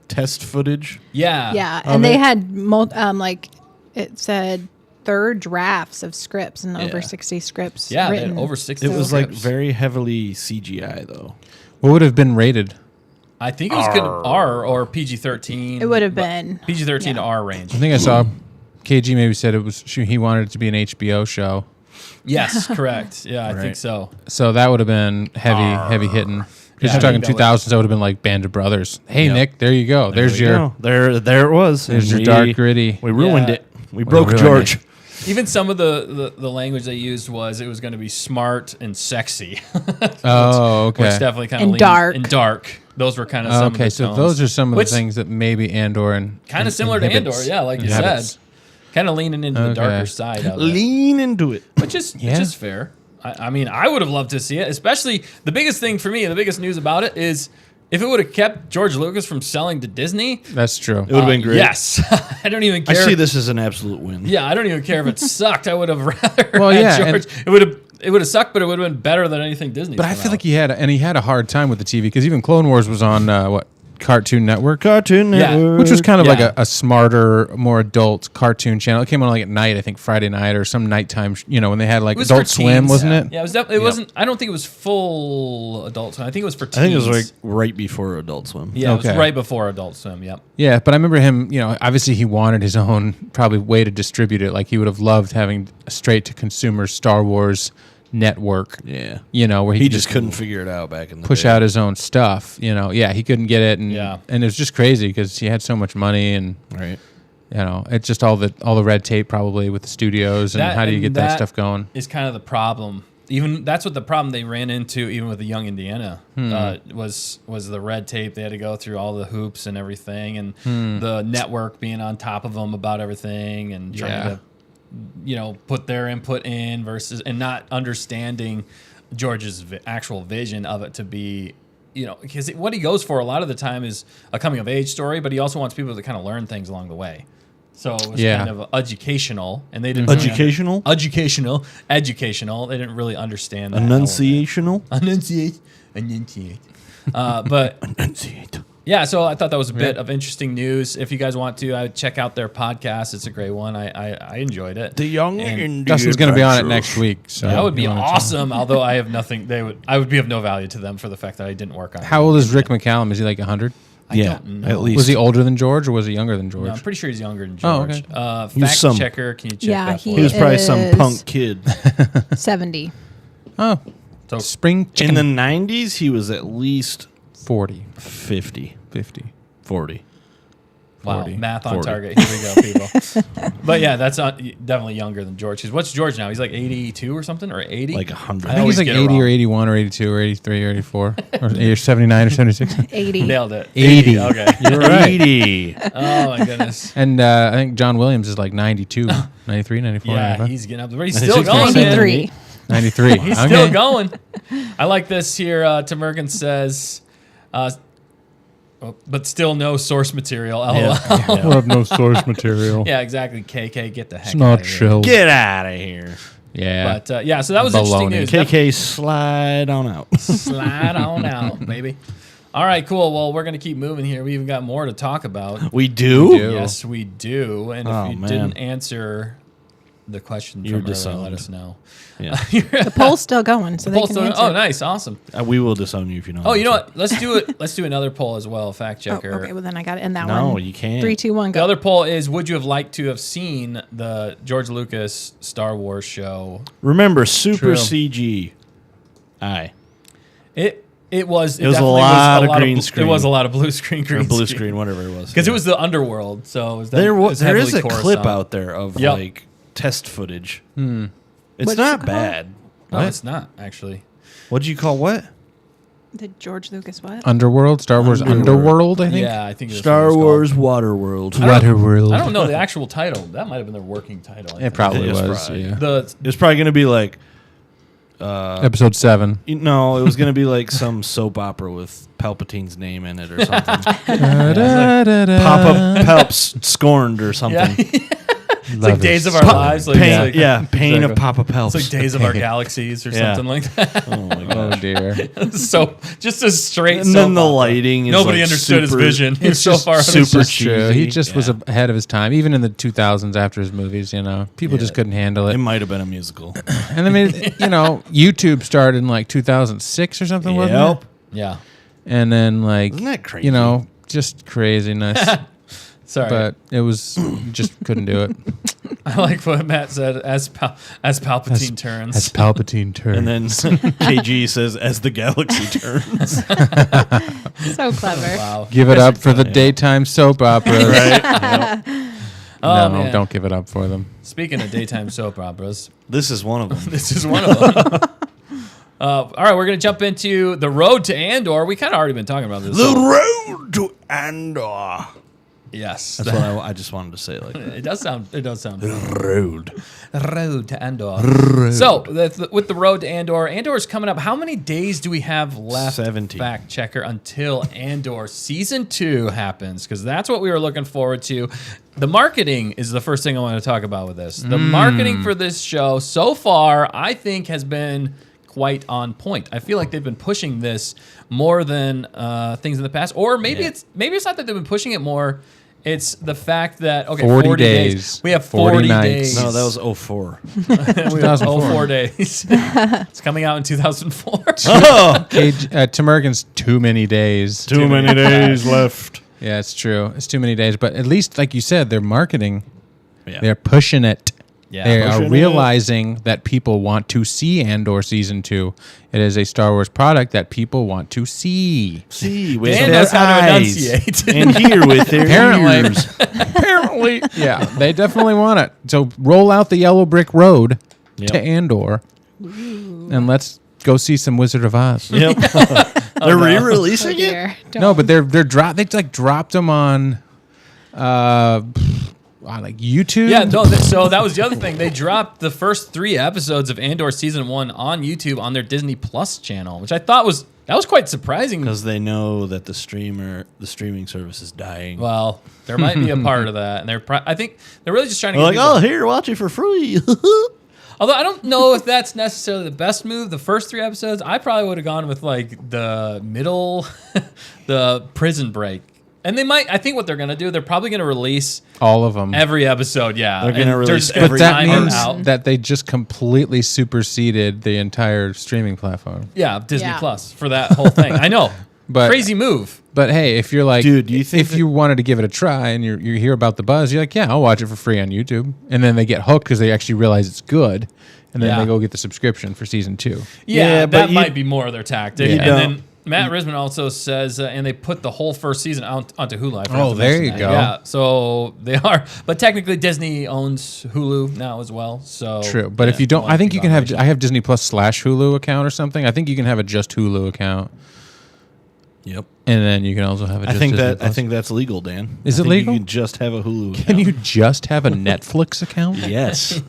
test footage? yeah. Yeah, Of and they it? had like it said third drafts of scripts and over Yeah. 60 scripts. Yeah, they had written. over 60 It was like scripts. very heavily CGI though. What would have been rated? I think it was good R or PG-13. It would have been. PG-13 to Yeah. R range. I think I saw KG maybe said he wanted it to be an HBO show. Yes, correct. Yeah, I think Right. so. So that would have been heavy hitting. Because Yeah, you're I talking think 2000s, that would have been like Band of Brothers. Hey, Yep. Nick, there you go. There's we your go. There it was. there's And your dark gritty. We ruined Yeah. it. We broke ruined George. it. Even some of the language they used was it was going to be smart and sexy. Oh, okay. Which definitely kind And of dark. And dark. Those were kind of some of Okay, the so tones. those are some of Which- the things that maybe Andor and kind of similar to Andor, inhibits. yeah, like you Inhibits. said. Kind of leaning into the Okay. darker side of it. Lean into it. Which is Yeah. fair. I mean, I would have loved to see it. Especially the biggest thing for me, the biggest news about it is if it would have kept George Lucas from selling to Disney. That's true. It would have been great. Yes, I don't even I care. see this as an absolute win. Yeah, I don't even care if it sucked. I would have rather. Well, had yeah, George. It would have sucked, but it would have been better than anything Disney. But I feel like he had a hard time with the TV because even Clone Wars was on Cartoon Network, Cartoon Yeah. Network. which was kind of like Yeah. a smarter, more adult cartoon channel. It came on like at night, I think Friday night or some nighttime. When they had like It was for Adult Swim, teens. wasn't it? Yeah, it was. It wasn't. I don't think it was full Adult Swim. I think it was for teens. I think it was like right before Adult Swim. Yeah, it Okay. was right before Adult Swim. Yep. Yeah, but I remember him. Obviously he wanted his own probably way to distribute it. Like he would have loved having a straight to consumer Star Wars network. Yeah. Where He could just couldn't figure it out back in the push day. out his own stuff. Yeah, he couldn't get it, and Yeah. and it was just crazy because he had so much money, and Right. it's just all the red tape probably with the studios, and how do you get that stuff going? Is kind of the problem. Even that's what the problem they ran into. Even with the Young Indiana, was the red tape. They had to go through all the hoops and everything, and the network being on top of them about everything, and trying to put their input in versus and not understanding George's actual vision of it to be, because what he goes for a lot of the time is a coming of age story, but he also wants people to kind of learn things along the way. So it was kind of educational, and they didn't Educational? educational. They didn't really understand that Enunciational? enunciate. But Enunciate. yeah, so I thought that was a bit of interesting news. If you guys want to, I would check out their podcast. It's a great one. I enjoyed it. The Young And Indian Dustin's going to be on it Adventure. next week. So That would be you wanna check- awesome. Although I have nothing, I would be of no value to them for the fact that I didn't work on it. How old is Rick McCallum? Is he like 100? Yeah, don't know. at least. Was he older than George, or was he younger than George? No, I'm pretty sure he's younger than Oh, George. okay. He was Fact some- checker, can you check Yeah, that for he He was us? probably some is- punk kid. 70. Oh, So spring chicken. In the 90s, he was at least 40, 50, 50. 40. wow, 40. math on 40. target. Here we go, people. But yeah, that's definitely younger than George. 'Cause what's George now? He's like 82 or something, or 80? Like 100. I I think always he's like get it 80 or wrong. 81 or 82 or 83 or 84 or 79 or 76. 80. Nailed it. 80. Okay. You're right. 80. Oh my goodness. And I think John Williams is like 92, 93, 94, Yeah, 95. he's getting up there. But he's still 96, going, man. 93. 93. He's Okay. still going. I like this here. Tamergan says, but still no source material. LOL. Yeah. We have no source material. Yeah, exactly. KK, get the heck It's out not of here. chill. Get out of here. Yeah. But yeah, so that was interesting Baloney. news. KK, slide on out. Slide on out, baby. All right, cool. Well, we're going to keep moving here. We even got more to talk about. We do? We do. Yes, we do. And if Oh, you man. didn't answer the question You're from earlier, disowned. let us know. Yeah. The poll's still going, so they can answer. Oh, nice. Awesome. We will disown you if you don't. Oh, you know answer. what? Let's do it. Let's do another poll as well. Fact Oh, checker. okay, well then I got it in that No, one. you can't. 3, 2, 1, The go. other poll is: would you have liked to have seen the George Lucas Star Wars show? Remember, super True. CG. Aye. It was It was a definitely lot of of green bl- screen. It was a lot of blue screen, Or blue screen, whatever it was. because it was the underworld. So it was There was there is a heavily clip Coruscant. out there of Yep. like test footage. It's What's not it called? bad. No, What? it's not actually. What'd you call what? The George Lucas what? Underworld? Star Wars Underworld. Underworld, I think? Yeah, I think it was Star what it was Wars Waterworld. called. Waterworld. I don't know the actual title. That might have been their working title. I It think. probably It was was, probably. yeah. The It was probably going to be like. Episode 7. No, it was going to be like some soap opera with Palpatine's name in it or something. Papa Palps scorned or something. yeah, it's like Days of Our Lives. Like, Pain, it's like, yeah, Pain of Exactly. Papa Palps. It's like Days of Our Galaxies or Yeah. something like that. Oh my Oh, god. dear. So just a straight. And then soap the opera. lighting is Nobody like understood his super- vision. He was it's so just far out of super his- That's true. He cheesy. just was Yeah. ahead of his time. Even in the 2000s after his movies, people just couldn't handle It it. might have been a musical. And I mean, YouTube started in like 2006 or something, wasn't Yep. it? Yeah. And then like, Isn't that crazy? just craziness. Sorry. but it was just couldn't do it. I like what Matt said as Palpatine turns. As Palpatine turned. And then KG says, as the galaxy turns. So clever. Wow. Give it up for the daytime soap operas. Right? Yep. Oh, No, man. don't give it up for them. Speaking of daytime soap operas, This is one of them. this is one of them. All right, we're going to jump into the road to Andor. We kind of already been talking about this. The road to Andor. Yes. That's what I just wanted to say like that. It does sound. Road. Road to Andor. So, with the road to Andor, Andor is coming up. How many days do we have left, 70. fact checker, until Andor Season 2 happens? Because that's what we were looking forward to. The marketing is the first thing I want to talk about with this. The marketing for this show so far, I think, has been quite on point. I feel like they've been pushing this more than things in the past. Or maybe it's not that they've been pushing it more. It's the fact that, 40 days. We have 40 40 nights. days. No, that was 04. We have 2004. 4 days. It's coming out in 2004. Oh! Tim Urgen's too many days. Too many days left. Yeah, it's true. It's too many days. But at least, like you said, they're marketing. Yeah. They're pushing it. Yeah. They Pushing are it. realizing that people want to see Andor Season 2. It is a Star Wars product that people want to see. See, with Dan their knows how to eyes. enunciate. And hear with their Apparently. ears. Apparently. Yeah, they definitely want it. So roll out the yellow brick road Yep. to Andor and let's go see some Wizard of Oz. Yep. They're re-releasing it? Dear, No, but they like dropped them on like YouTube. Yeah, no. So that was the other thing. They dropped the first 3 episodes of Andor Season 1 on YouTube on their Disney Plus channel, which I thought was quite surprising. Because they know that the streaming service is dying. Well, there might be a part of that, and I think they're really just trying to They're get like, people. oh, here, watch it for free. Although I don't know if that's necessarily the best move. The first 3 episodes, I probably would have gone with like the middle, the Prison Break. And they might. I think what they're gonna do, they're probably gonna release all of them. every episode. Yeah, They're gonna And release just gonna every But that time it means out. that they just completely superseded the entire streaming platform. Yeah, Disney Yeah. Plus for that whole thing. I know, But crazy move. But hey, if you're like, Dude, do you think if you wanted to give it a try and you hear about the buzz, you're like, yeah, I'll watch it for free on YouTube, and then they get hooked because they actually realize it's good, and then Yeah. they go get the subscription for season 2. Yeah, but that you- might be more of their tactic. You And don't- then Matt Risman also says, and they put the whole first season onto Hulu. I forgot Oh, to there mention you that. go. Yeah, so they are, but technically Disney owns Hulu now as well. So True, but yeah, if you don't, one I think you can have. operation. I have Disney Plus / Hulu account or something. I think you can have a just Hulu account, Yep. and then you can also have a. Just Disney I Plus. think that's legal, Dan. Is I it think legal? You can just have a Hulu account. Can you just have a Netflix account? Yes.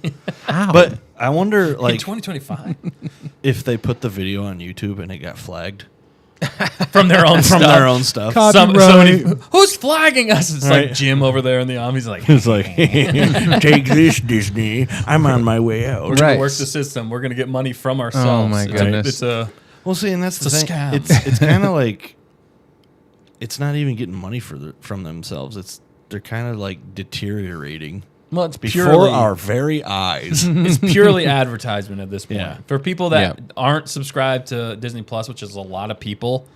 How? But I wonder, in like, 2025 if they put the video on YouTube and it got flagged from their own from stuff. their own stuff. Somebody, who's flagging us? It's Right. like Jim over there in the army. He's like, It's like, take this, Disney. I'm on my way we're out. gonna Right. work the system. We're gonna get money from ourselves. Oh, my goodness. It's a Well, see, and that's the It's a thing. scam. It's kind of like it's not even getting money from themselves. They're kind of like deteriorating well, it's before purely our very eyes. it's purely advertisement at this point. Yeah. For people that Yeah. aren't subscribed to Disney Plus, which is a lot of people,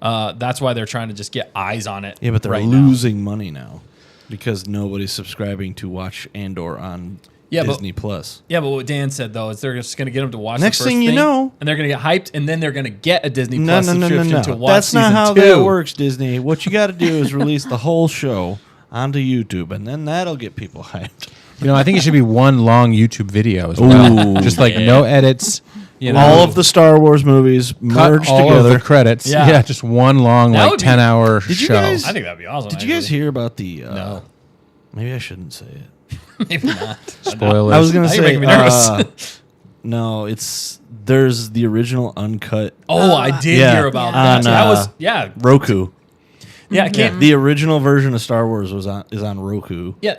that's why they're trying to just get eyes on it. Yeah, but they're right now. losing money now because nobody's subscribing to watch Andor on Disney Plus. Yeah, but what Dan said though is they're just going to get them to watch. Next the first thing you know- and they're going to get hyped, and then they're going to get a Disney No, Plus no, no, no, subscription no. to watch. That's not season how 2. that works, Disney. What you got to do is release the whole show onto YouTube, and then that'll get people hyped. You know, I think it should be one long YouTube video as well. Ooh, Just like yeah. no edits. You know, All of the Star Wars movies cut merged all together. of the credits. Yeah. Yeah, just one long That like would be- 10-hour Did you show. guys- I think that'd be awesome. Did you guys actually. hear about the? No. Maybe I shouldn't say it. Maybe not. Spoilers. I was gonna Now you're say. making me nervous. No, there's the original uncut Oh, I did Yeah. hear about Yeah. that. On, That was yeah. Roku. Yeah, it came, The original version of Star Wars is on Roku. yeah.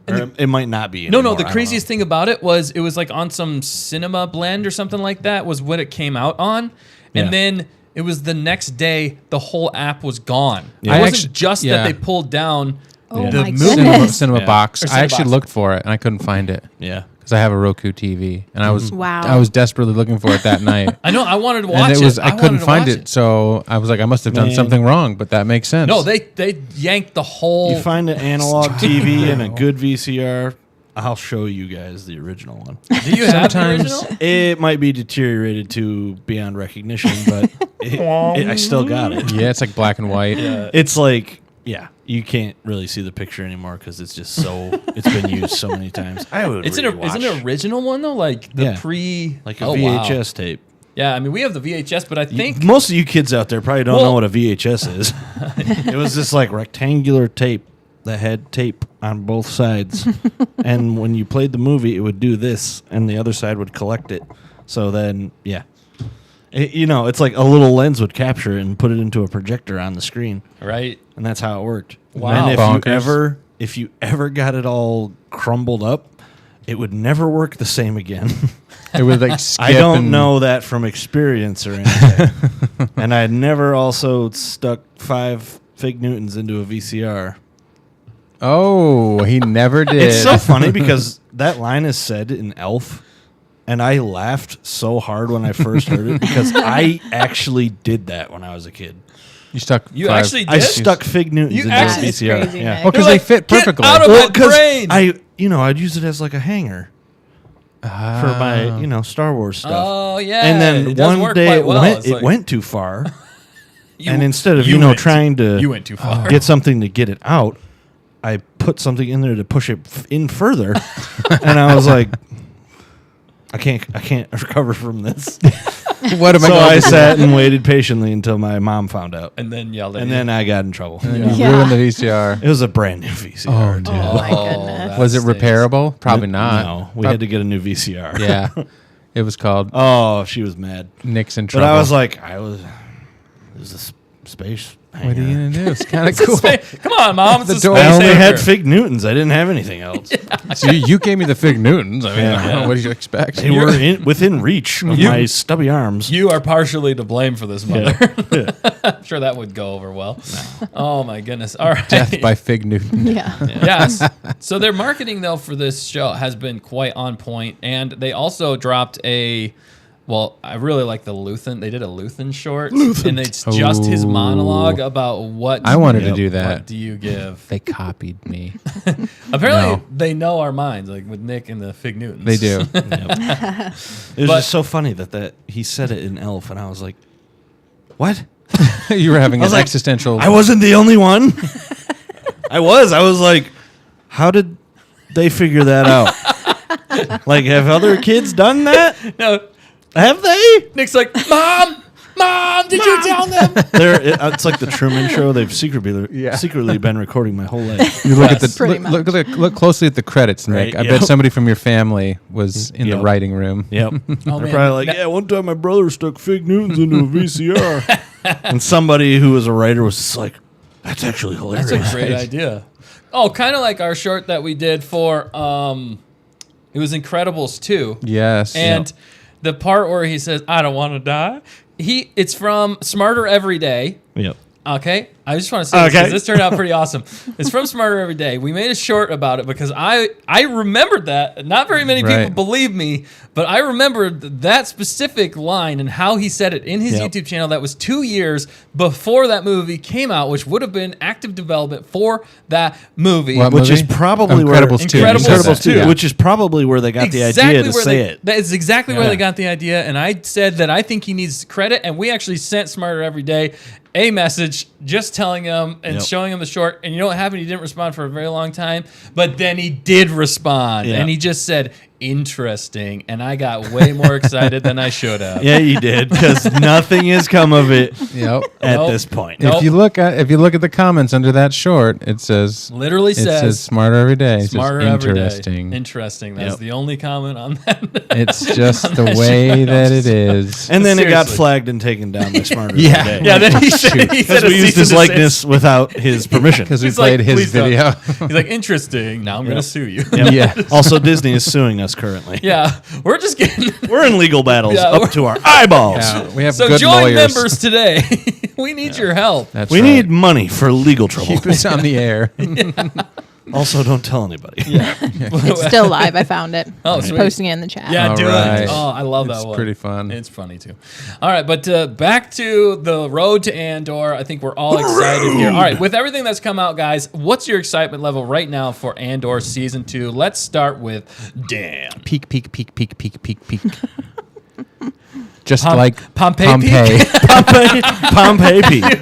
Or it might not be. No, anymore, the I don't craziest know. thing about it was like on some cinema blend or something like that was what it came out on. And Yeah. then it was the next day the whole app was gone. Yeah. It I wasn't actu- just yeah. that they pulled down Oh the my movie. Cinema, goodness. cinema Yeah. box. Or I actually Cinebox. looked for it and I couldn't find it. Yeah, because I have a Roku TV, and I was Wow. I was desperately looking for it that night. I know. I wanted to watch And it was I wanted couldn't to find watch it, so I was like, I must have done Man. something wrong, but that makes sense. No, they yanked the whole. You find an analog TV and a good VCR, I'll show you guys the original one. Do you have the Sometimes- original? It might be deteriorated to beyond recognition, but I still got it. Yeah, it's like black and white. It's like, yeah, you can't really see the picture anymore because it's just so, it's been used so many times. I would It's isn't it an original one though? Like the Yeah. pre, like a oh, wow. VHS tape. Yeah, I mean we have the VHS, but I think Most of you kids out there probably don't Well- know what a VHS is. It was this like rectangular tape that had tape on both sides. And when you played the movie, it would do this, and the other side would collect it. So then, yeah. It's like a little lens would capture it and put it into a projector on the screen. right. And that's how it worked. Wow. And Bonkers. if you ever got it all crumbled up, it would never work the same again. It would like skip I don't and- know that from experience or anything. And I had never also stuck 5 Fig Newtons into a VCR. Oh, he never did. It's so funny because that line is said in Elf, and I laughed so hard when I first heard it because I actually did that when I was a kid. You stuck. You 5 actually I did? stuck Fig Newtons You into actually- a That is VCR. crazy, Yeah. Nick. Well, because You're they like, fit "Get perfectly. out of my brain!" I'd use it as like a hanger for my, Star Wars stuff. Oh yeah. And it then does one work day quite it well. went, It's it like, went too far. you- And instead of, went trying too, to you went too far. get something to get it out, I put something in there to push it in further. And I was like, I can't recover from this. What am I So going I to do? sat and waited patiently until my mom found out. and then yelled at And you. then I got in trouble. You Yeah. ruined the VCR. It was a brand new VCR. Oh, too. dude. Oh my Oh, goodness. that Was it stinks. repairable? Probably not. No, we had to get a new VCR. Yeah, it was called Oh, she was mad. Nix in But Trouble. I was like, it was a space hanger. what are you gonna do? It's kind of cool. Come on, mom. It's The a door- space I only hanger. had Fig Newtons. I didn't have anything else. So you gave me the Fig Newtons. I mean, Yeah. what did you expect? They were within reach of my stubby arms. You are partially to blame for this, mother. I'm sure that would go over well. Oh my goodness! All right. Death by Fig Newton. Yeah. Yes. So their marketing though for this show has been quite on point, and they also dropped a. Well, I really like the Luthen. They did a Luthen short, and it's just his Ooh. monologue about what. I wanted to Yep. do What that. do you give? They copied me. Apparently, No. they know our minds, like with Nick and the Fig Newtons. They do. It was But- just so funny that he said it in Elf, and I was like, "What? You were having I was an like, existential. I wasn't the only one." I was like, "How did they figure that out? Like, have other kids done that? No, Have they?" Nick's like, Mom, did you tell them? It's like the Truman Show. They've secretly been recording my whole life. You look Yes. at the Pretty look closely at the credits, Nick. Right, I yep. bet somebody from your family was in the Yep. writing room. Yep. Oh, They're man. probably like, yeah, one time my brother stuck Fig Newtons into a VCR. And somebody who was a writer was just like, that's actually hilarious. That's a great idea. Oh, kind of like our short that we did for it was Incredibles 2. Yes. And the part where he says, I don't want to die. It's from Smarter Every Day. Yep. Okay, I just want to say this Okay. 'cause this turned out pretty awesome. It's from Smarter Every Day. We made a short about it because I remembered that. Not very many people Right. believe me, but I remembered that specific line and how he said it in his Yep. YouTube channel. That was 2 years before that movie came out, which would have been active development for that movie. What Which movie? is probably where Incredibles 2. Incredibles You said that. 2. Yeah. Which is probably where they got the idea to say it. That is exactly where Yeah. they got the idea. And I said that I think he needs credit. And we actually sent Smarter Every Day a message just telling him and Yep. showing him the short. And you know what happened? He didn't respond for a very long time. But then he did respond. Yeah. And he just said, interesting. And I got way more excited than I should have. Yeah, you did, because nothing has come of it Yep. at Nope. this point. Nope. If you look at the comments under that short, it says Literally says smarter every day. It says Smarter Every Day. interesting. Interesting. That's Yep. the only comment on that. It's just the that way shit. that it is. And then it got Seriously. flagged and taken down by Smarter Yeah. Every Day. Yeah, then he said, he Because said a we used cease his and desist. likeness without his permission. Because we He's like, played his "Please don't." video. He's like, interesting. Now I'm going to sue you. Yep. Yeah. Also, Disney is suing us currently. Yeah, we're just getting. We're in legal battles Yeah, up to our eyeballs. Yeah, we have So good join lawyers. members today. We need your help. That's We right. need money for legal trouble. Keep us on the air. Also, don't tell anybody. It's still live. I found it. Oh, Just sweet. posting it in the chat. Yeah, All do right. it. Oh, I love It's that one. pretty fun. It's funny too. All right, but back to the road to Andor. I think we're all excited here. All right, with everything that's come out, guys, what's your excitement level right now for Andor season 2? Let's start with Dan. Peak. Just like Pompei Pompeii. Pompei Pizza.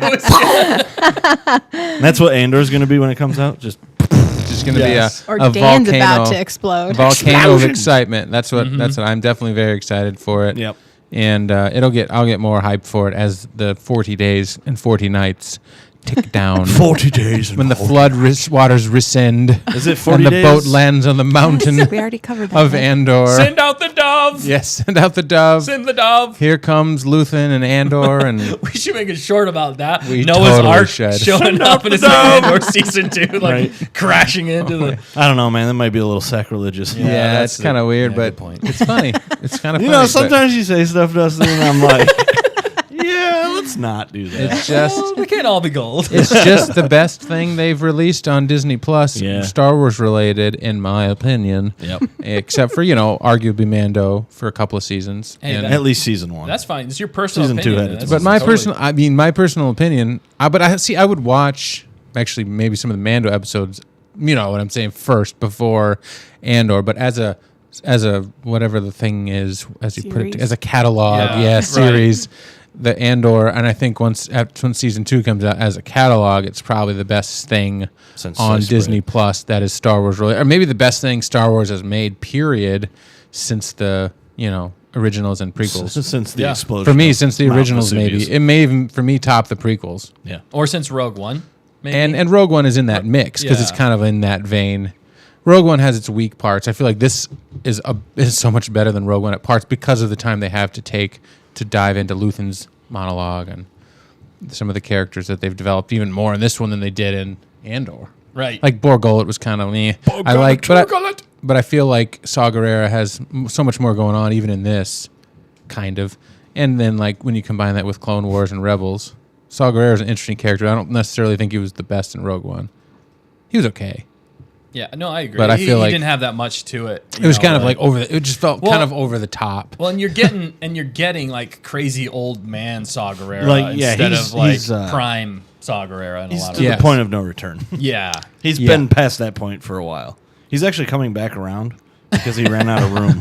That's what Andor's going to be when it comes out. Just Just going to Yes. Or be a Dan's volcano, about to explode. volcano of excitement. That's what I'm definitely very excited for it. Yep. And I'll get more hype for it as the 40 days and 40 nights tick down. 40 days. When the flood waters rescind. Is it 40 and the days? boat lands on the mountain We already covered that. of right? Andor. Send out the dove. Yes, send out the dove. Send the dove. Here comes Luthen and Andor, and We should make a short about that. We Noah's totally Ark should. showing up in his Andor season 2, like crashing into the. I don't know, man. That might be a little sacrilegious. yeah, that's it's kind of weird, yeah, but good point. it's funny. It's kind of You funny. know, but sometimes you say stuff, Dustin, and I'm like, yeah, let's not do that. it's just Well, they can't all be gold. it's just the best thing they've released on Disney Plus, Yeah. Star Wars related, in my opinion. Yep. Except for arguably Mando for a couple of seasons. Hey, And- that- At least season 1. That's fine. It's your personal Season 2 opinion. had its That's But my totally- my personal opinion, I would watch actually maybe some of the Mando episodes, you know what I'm saying, first before Andor, but as a whatever the thing is, as you put it, Series? as a catalog, Yeah, right. series, the Andor, and I think once season 2 comes out as a catalog, it's probably the best thing Since on sliced bread. Disney Plus that is Star Wars related, or maybe the best thing Star Wars has made, period, since the originals and prequels. Since the Yeah. explosion. For me, of since the Mount originals, Vesuvius. maybe it may even for me top the prequels, Yeah. Or since Rogue One. Maybe. and Rogue One is in that mix because it's Yeah. kind of in that vein. Rogue One has its weak parts. I feel like this is so much better than Rogue One at parts because of the time they have to take to dive into Luthen's monologue and some of the characters that they've developed even more in this one than they did in Andor. right. Like Borgullet was kind of meh. I like, but I feel like Saw Gerrera has so much more going on even in this, kind of. And then like when you combine that with Clone Wars and Rebels, Saw Gerrera is an interesting character. I don't necessarily think he was the best in Rogue One. He was okay. Yeah, no, I agree. But I feel he like- didn't have that much to it. It was kind of like over the. It just felt Well- kind of over the top. Well, and you're getting like crazy old man Saw Gerrera Like, yeah, instead he's- of like he's, prime Saw Gerrera in a He's lot to of Yeah. ways. the point of no return. Yeah. He's Yeah. been past that point for a while. He's actually coming back around because he ran out of room.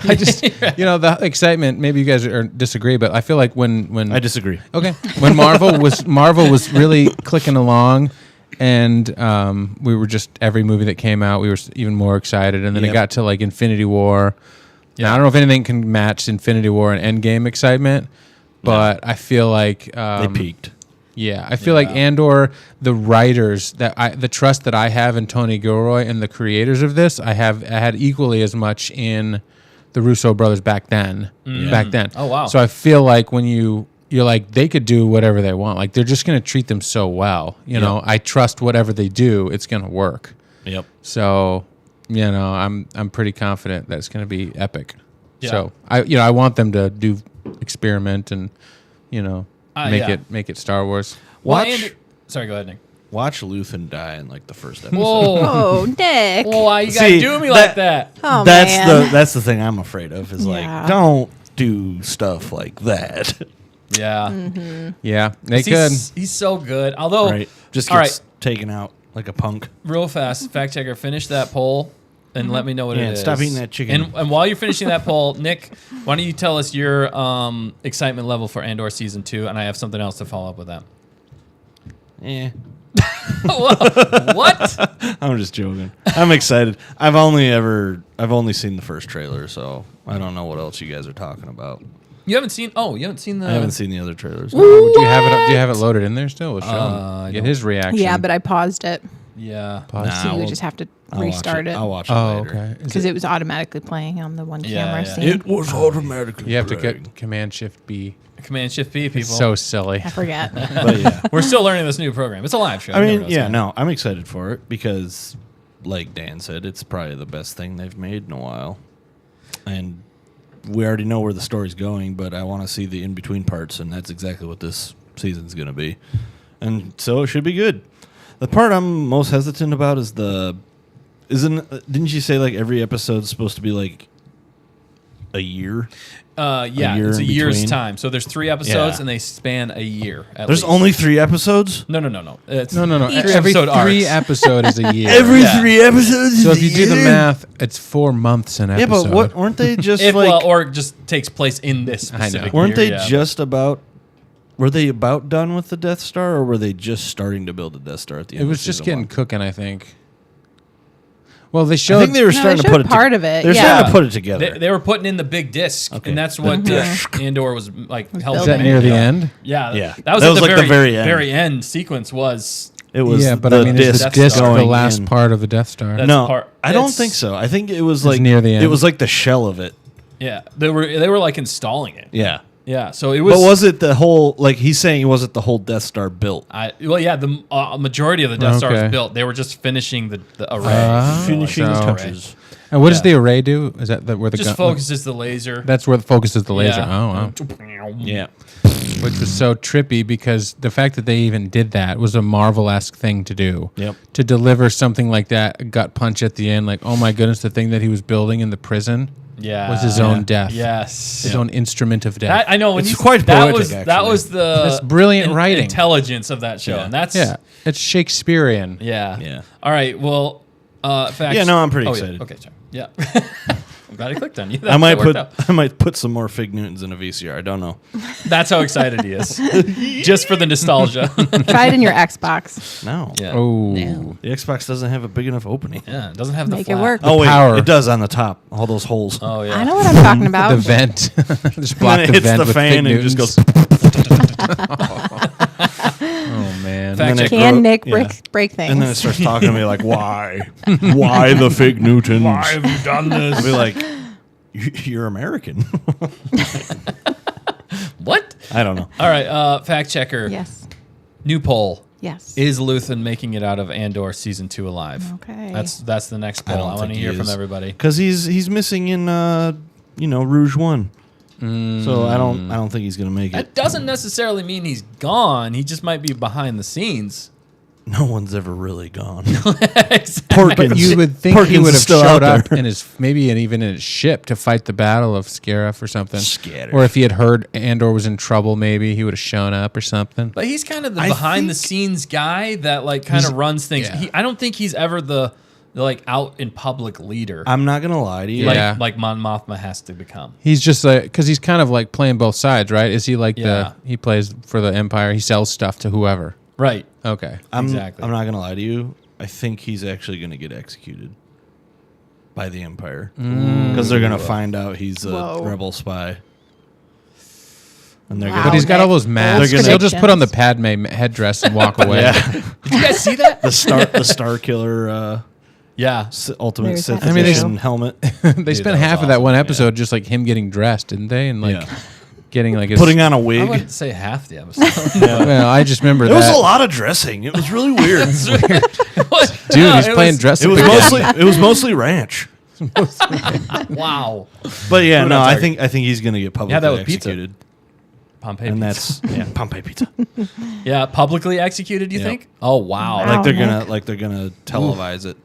I just, the excitement. Maybe you guys disagree, but I feel like when I disagree. okay, when Marvel was really clicking along, and we were just every movie that came out, we were even more excited. And then it Yep. got to like Infinity War. Now, I don't know if anything can match Infinity War and Endgame excitement, but I feel like They peaked. yeah, I feel like Andor, the writers the trust that I have in Tony Gilroy and the creators of this, I had equally as much in the Russo brothers back then. Oh, wow. So I feel like when you're like they could do whatever they want. Like they're just going to treat them so well. You know, I trust whatever they do, it's going to work. Yep. So, I'm pretty confident that it's going to be epic. Yeah. So I want them to do experiment and yeah. make it Star Wars. Well, Watch- sorry, go ahead, Nick. Watch Luthen die in like the first episode. Whoa. Oh, Nick. Why you guys See, do me like that? Oh, that's man. that's the thing I'm afraid of is Yeah. like don't do stuff like that. Yeah. Yeah, they He's so good. Although, Right. Just all gets taken out like a punk. real fast, fact checker, finish that poll and let me know what Yeah, it is. stop eating that chicken. And while you're finishing that poll, Nick, why don't you tell us your excitement level for Andor season 2? And I have something else to follow up with that. Yeah. What? I'm just joking. I'm excited. I've only seen the first trailer, so I don't know what else you guys are talking about. You haven't seen? Oh, you haven't seen the? I haven't seen the other trailers. Do you have it loaded in there still? We'll show I him. Get don't- his reaction. Yeah, but I paused it. Yeah. Pause. Nah, So you we'll- would just have to I'll watch restart it. I'll watch it Oh, later. okay. Is Because it was automatically playing on the one Yeah, camera yeah. scene. It was automatically. you have to playing. get Command Shift B. Command Shift B, people. It's so silly. I forget. But yeah. We're still learning this new program. It's a live show. I You never mean, know what's yeah, going no, I'm excited for it because, like Dan said, it's probably the best thing they've made in a while. And we already know where the story's going, but I want to see the in-between parts, and that's exactly what this season's going to be. And so it should be good. The part I'm most hesitant about is didn't you say like every episode's supposed to be like a year? Yeah, year it's a in year's between? time. So there's 3 episodes, Yeah. and they span a year. There's only 3 episodes? No. It's No. each Every episode three arcs. episode is a year. Yeah. 3 episodes? So if you do the math, it's 4 months an Yeah, episode. but weren't they just If, like... well, or it just takes place in this I know. specific weren't year, they yeah. just about... Were they about done with the Death Star, or were they just starting to build the Death Star at the end It was of just season getting 1? cooking, I think. Well, they I showed. think they were No, starting they to put showed it part of it, They're yeah. starting to put it together. They were putting in the big disc, Okay. and that's what Andor was like helping. is that near the yeah. end? Yeah, Yeah. That was That at was the like the very, very end. end sequence was. It was Yeah, but the I mean, is Death the disc Star the going last in. part of the Death Star? That's No, part- I don't it's- think so. I think it was like near the end. It was like the shell of it. Yeah, they were like installing it. Yeah. Yeah, so it was. But was it the whole, like he's saying, was it the whole Death Star built? The majority of the Death Star Okay. was built. They were just finishing the array. Ah. Finishing so- touches. And what does Yeah. the array do? Is that where the Just gun? focuses the laser. That's where the focus is the laser. Yeah. Oh, wow. Yeah. Which was so trippy because the fact that they even did that was a Marvel-esque thing to do. Yep. To deliver something like that, a gut punch at the end, like, oh my goodness, the thing that he was building in the prison Yeah, was his own death. Yes, His own instrument of death. That, I know. When It's you, quite that poetic, was that actually. was the That's brilliant writing. intelligence of that show, Yeah. and that's yeah. It's Shakespearean. yeah. Yeah. All right. Well, facts. Yeah, no, I'm pretty yeah. excited. Okay, sorry. Yeah. I'm glad I clicked on you. I might That worked out. I might put some more Fig Newtons in a VCR. I don't know. That's how excited he is, just for the nostalgia. Try it in your Xbox. No. Yeah. Oh. The Xbox doesn't have a big enough opening. Yeah. It doesn't have the Make it flap. work. Oh wait, power. it does on the top. All those holes. Oh yeah. I know what I'm talking about. The vent. Just And block then the it hits vent the with fan Fig and it just Newtons. goes. Oh, man. Fact And then check. it Can grow- Nick yeah. break things? And then it starts talking to me like, why? Why the Fig Newtons? Why have you done I'll this? be like, you're American. What? I don't know. All right. Fact checker. yes. New poll. Yes. Is Luthen making it out of Andor season 2 alive? Okay. That's the next poll. don't I want think to he hear from is. everybody. Because he's missing in Rouge One. So I don't think he's gonna make it. That doesn't necessarily mean he's gone. He just might be behind the scenes. No one's ever really gone. Exactly. But you would think he Porkins would is have still showed out up there. in his even in his ship to fight the battle of Scarif or something. Scarif. Or if he had heard Andor was in trouble, maybe he would have shown up or something. But he's kind of the I behind the think- scenes guy that like kind of runs things. yeah. I don't think he's ever the like out in public leader I'm not gonna lie to you. like Yeah. like Mon Mothma has to become. He's just like because he's kind of like playing both sides, right? Is he like Yeah. he plays for the Empire? He sells stuff to whoever. Right. Okay. Exactly. I'm not gonna lie to you. I think he's actually gonna get executed by the Empire because they're gonna find out he's a Whoa. rebel spy, and they're Wow. But he's got all those masks. They're gonna- He'll just put on the Padme headdress and walk away. yeah, Did you guys see that? the Star Killer Yeah. Ultimate There's Sith that. I mean, edition helmet, They Dude, spent that half was of that one awesome, episode just like him getting dressed, didn't they? And like Yeah. getting like his putting on a I wig. wouldn't say half the episode. Well, I just remember It that. was a lot of dressing. It was really weird. What? Dude, No, he's it playing was- dress It up was again. mostly ranch. Wow. But yeah, Food no, on I target. think he's gonna get publicly Yeah, that was pizza. executed, Pompei and Pizza. that's Pompei Pizza. Yeah, publicly executed, you Yep. think? Oh wow. Wow. Like they're Nick. gonna televise it.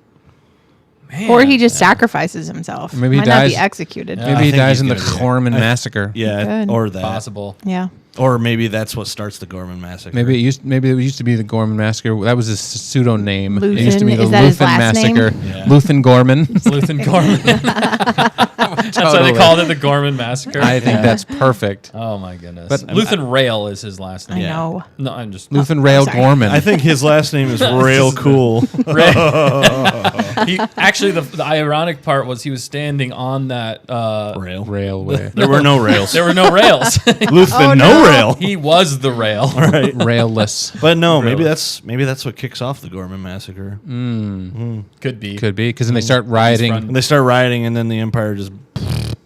Man. Or he just sacrifices himself. Maybe he Might not be dies- executed. Yeah. Maybe I he think dies he's in the gonna do that. Corman massacre. Yeah, Good. or that, possible. Yeah. or maybe that's what starts the Gorman massacre. Maybe it used to be the Gorman massacre. That was his pseudo name. It used to be Luthen, the is that his Luthen last name? massacre. Yeah. Luthen Gorman. Luthen Gorman. That's why they called it the Gorman Massacre. I think that's perfect. Oh my goodness. But- Luthen Rail is his last I name. Yeah. know. No, I'm just Luthen Rail sorry. Gorman. I think his last name is Rail Cool. He actually the ironic part was he was standing on that Rail. Railway. There were no rails. there were no rails. Luthen, Oh, no no. rail. He was the rail. Right. Railless. But no, Really? maybe that's what kicks off the Gorman massacre. Could be. Could be because then they start rioting front- And they start rioting, and then the Empire just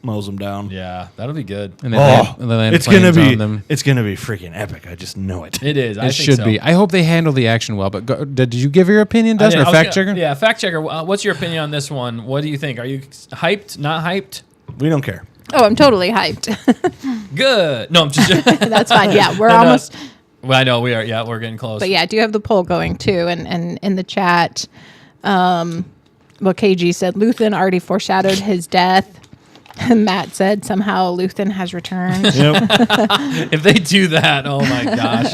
mows them down. Yeah, that'll be good. and they land it's gonna planes be on them. it's gonna be freaking epic. I just know it. It is. I It think should so. be. I hope they handle the action well. But did you give your opinion, I Dustin, did- or I was fact gonna- checker? Yeah, fact checker. What's your opinion on this one? What do you think? Are you hyped? Not hyped? We don't care. Oh, I'm totally hyped. Good. No, I'm just. That's fine. Yeah, we're No, no. almost. Well, I know we are. Yeah, we're getting close. But yeah, I do have the poll going too, and in the chat, well, KG said Luthen already foreshadowed his death. And Matt said somehow Luthen has returned. Yep. If they do that, oh my gosh,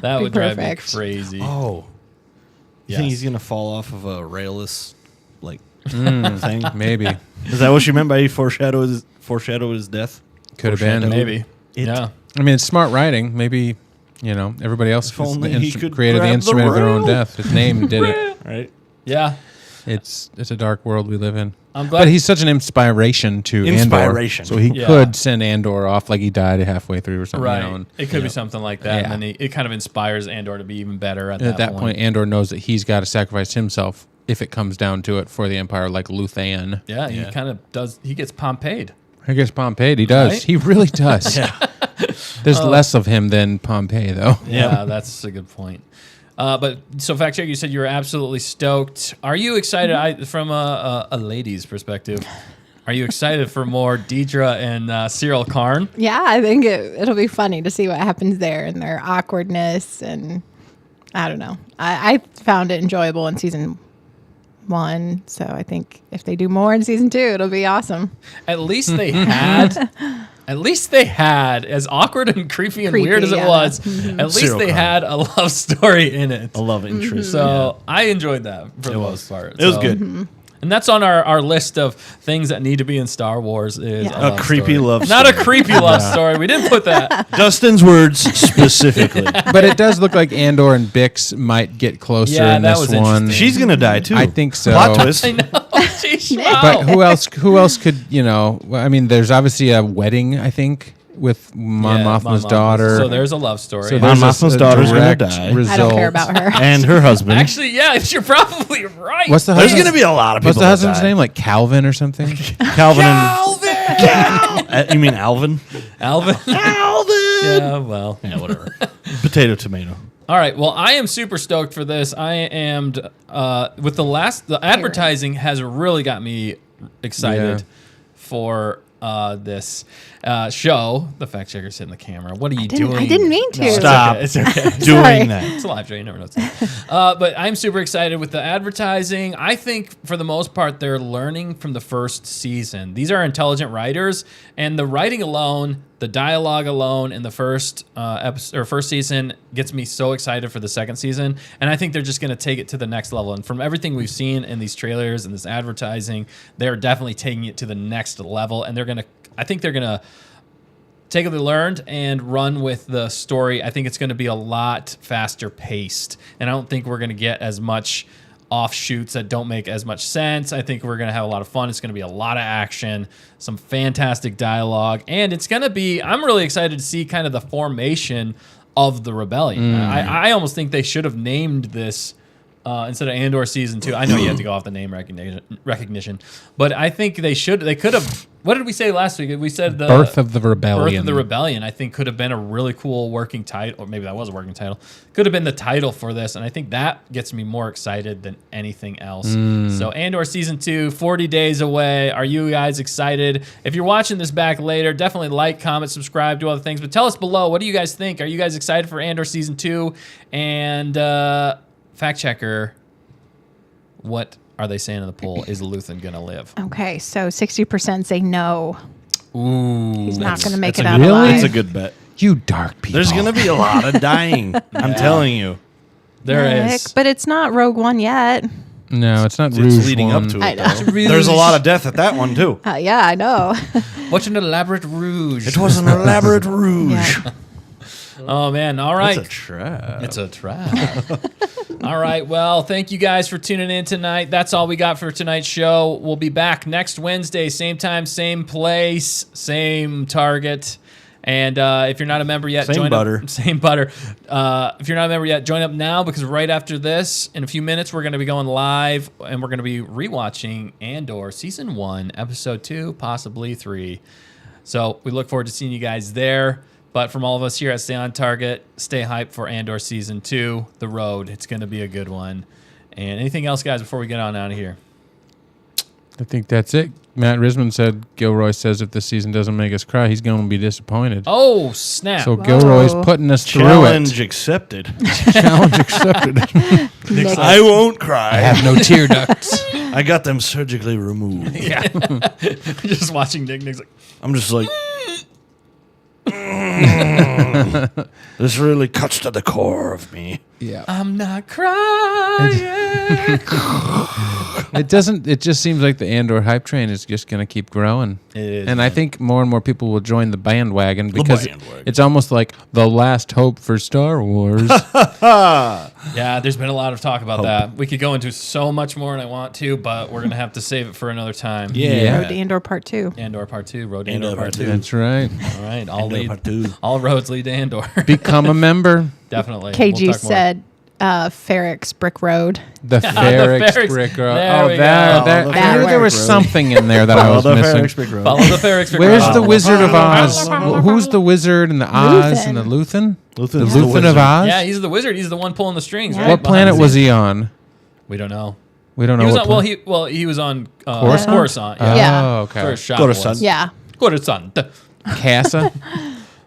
that would drive me perfect. crazy. Oh. You Yes. think he's gonna fall off of a railless thing? Maybe. Is that what she meant by he foreshadowed his death? Could have been. Maybe. It- Yeah. I mean, it's smart writing. Maybe, everybody else If only he could created the grab the instrument of their own rail. death. His name did it. Right. Yeah. It's a dark world we live in. I'm glad. But he's such an inspiration to Inspiration. Andor. So he Yeah. could send Andor off like he died halfway through or something. Right. And It could be something like that. Yeah. And then it kind of inspires Andor to be even better at at that point, Andor knows that he's got to sacrifice himself if it comes down to it for the Empire, like Luthen. Yeah, he kind of does. He gets Pompei'd. I guess Pompei, he does. Right? He really does. There's less of him than Pompei, though. Yeah, that's a good point. But so fact check, you said you were absolutely stoked. Are you excited from a lady's perspective? Are you excited for more Deidre and Cyril Karn? Yeah, I think it'll be funny to see what happens there and their awkwardness. And I don't know. I found it enjoyable in season 1. So I think if they do more in season 2, it'll be awesome. At least they had. At least they had, as awkward and creepy and Creepy, weird as it yeah. was, at least Cyril they Karn. had a love story in it. A love interest. So I enjoyed that for the It most part. It was So- good. And that's on our list of things that need to be in Star Wars is Yeah. a, A love creepy story. love Not story. a creepy love story. We didn't put that. Dustin's words specifically. But it does look like Andor and Bix might get closer Yeah, in that this was one. interesting. She's gonna die too. I think so. Plot twist. I know. Jeez, wow. But who else could, I mean, there's obviously a wedding, I think, with Mon Yeah, Mothma's Mon daughter. So there's a love story. So Mon there's Mothma's daughter's gonna direct die. I don't care result. about her. And her husband. Actually, yeah, you're probably right. What's the There's husband's, gonna be a lot of people. what's the that husband's die. name? Like Calvin or something? Calvin and you mean Alvin? Alvin? Alvin. Yeah, well. Yeah, whatever. Potato, tomato. All right. Well, I am super stoked for this. I am with the advertising has really got me excited Yeah. for this show. The fact checker's hitting the camera. What are you doing? I didn't mean to. No, it's Stop. okay. It's okay. Sorry. Doing that. It's a live show. You never know. But I'm super excited with the advertising. I think for the most part, they're learning from the first season. These are intelligent writers, and the writing alone, the dialogue alone in the first episode or first season gets me so excited for the second season. And I think they're just going to take it to the next level. And from everything we've seen in these trailers and this advertising, they're definitely taking it to the next level. And I think they're going to take what they learned and run with the story. I think it's going to be a lot faster paced, and I don't think we're going to get as much offshoots that don't make as much sense. I think we're going to have a lot of fun. It's going to be a lot of action, some fantastic dialogue, and it's going to be, I'm really excited to see kind of the formation of the rebellion. I almost think they should have named this instead of Andor season 2. I know you have to go off the name recognition, but I think they could have. What did we say last week? We said the Birth of the Rebellion. Birth of the Rebellion, I think, could have been a really cool working title, or maybe that was a working title. Could have been the title for this, and I think that gets me more excited than anything else. So Andor season 2, 40 days away. Are you guys excited? If you're watching this back later, definitely like, comment, subscribe, do all the things. But tell us below, what do you guys think? Are you guys excited for Andor season 2? And fact checker, what are they saying in the poll? Is Luthen gonna live? Okay, so 60% say no. Ooh, He's not going to make it That's out really- alive. That's a good bet. You dark people. There's gonna be a lot of dying. I'm telling you. there Nick, is. but it's not Rogue One yet. No, it's not It's Rouge leading One. up to I it. know. Though. There's a lot of death at that one too. Yeah, I know. What's an elaborate rouge? It was an elaborate rouge. Yeah. Oh man! All right, It's a trap. it's a trap. All right. Well, thank you guys for tuning in tonight. That's all we got for tonight's show. We'll be back next Wednesday, same time, same place, same target. And if you're not a member yet, Same join butter. up. Same butter. If you're not a member yet, join up now, because right after this, in a few minutes, we're going to be going live, and we're going to be rewatching Andor season 1, episode 2, possibly 3. So we look forward to seeing you guys there. But from all of us here at Stay on Target, stay hyped for Andor season 2, The Road. It's going to be a good one. And anything else, guys, before we get on out of here? I think that's it. Matt Risman said, Gilroy says if this season doesn't make us cry, he's going to be disappointed. Oh, snap. So Gilroy's putting us Challenge accepted. Challenge accepted. Nick. I won't cry. I have no tear ducts. I got them surgically removed. Yeah. Just watching Nick's like, I'm just like, this really cuts to the core of me. Yeah. I'm not crying. It doesn't. It just seems like the Andor hype train is just going to keep growing. It is, and I think more and more people will join the bandwagon because bandwagon. it's almost like the last hope for Star Wars. Yeah, there's been a lot of talk about that. We could go into so much more, and I want to, but we're going to have to save it for another time. Yeah. Road to Andor Part 2. Andor Part 2. Road to Andor Andor Part Part 2. That's right. All right. Part 2. All roads lead to Andor. Become a member. Definitely. KG We'll talk more. said Ferrex Brick Road. The Ferrex Ferrex. Brick Road. There we that. go. I knew there was Road. something in there that I was missing. Follow the Ferrex. Where's the Wizard of Oz? Who's the Wizard and the Oz and the Luthen? Luthen's The the Luthen of wizard. Oz? Yeah, he's the wizard. He's the one pulling the strings, Yeah. right? What Behind planet the was scenes. he on? We don't know. We don't know He was what on, planet. he was on Coruscant? Coruscant. Oh, Yeah. Yeah. okay. First shot Coruscant. was. Yeah. Coruscant. Casa?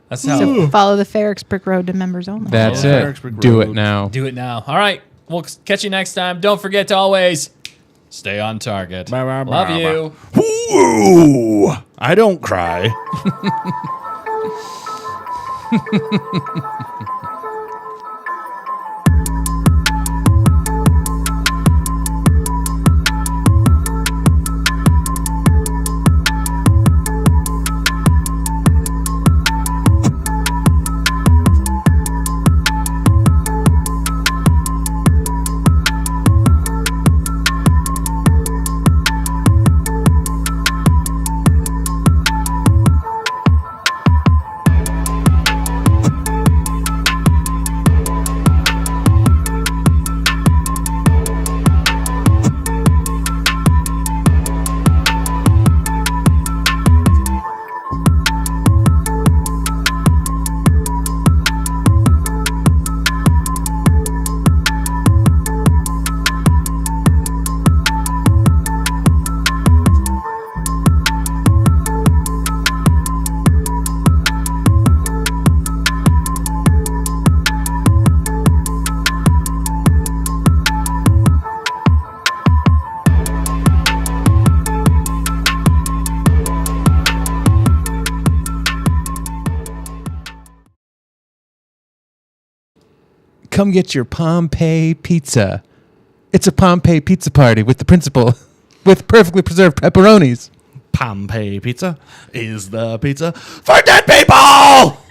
That's how. So follow the Ferrex Brick Road to members only. That's Oh, it. Ferrex Brick Do Road. it now. Do it now. All right. We'll catch you next time. Don't forget to always stay on target. Bye, bye, Love bye, you. Ooh, I don't cry. Come get your Pompei Pizza. It's a Pompei Pizza party with the principal with perfectly preserved pepperonis. Pompei Pizza is the pizza for dead people.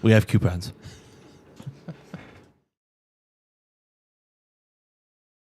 We have coupons.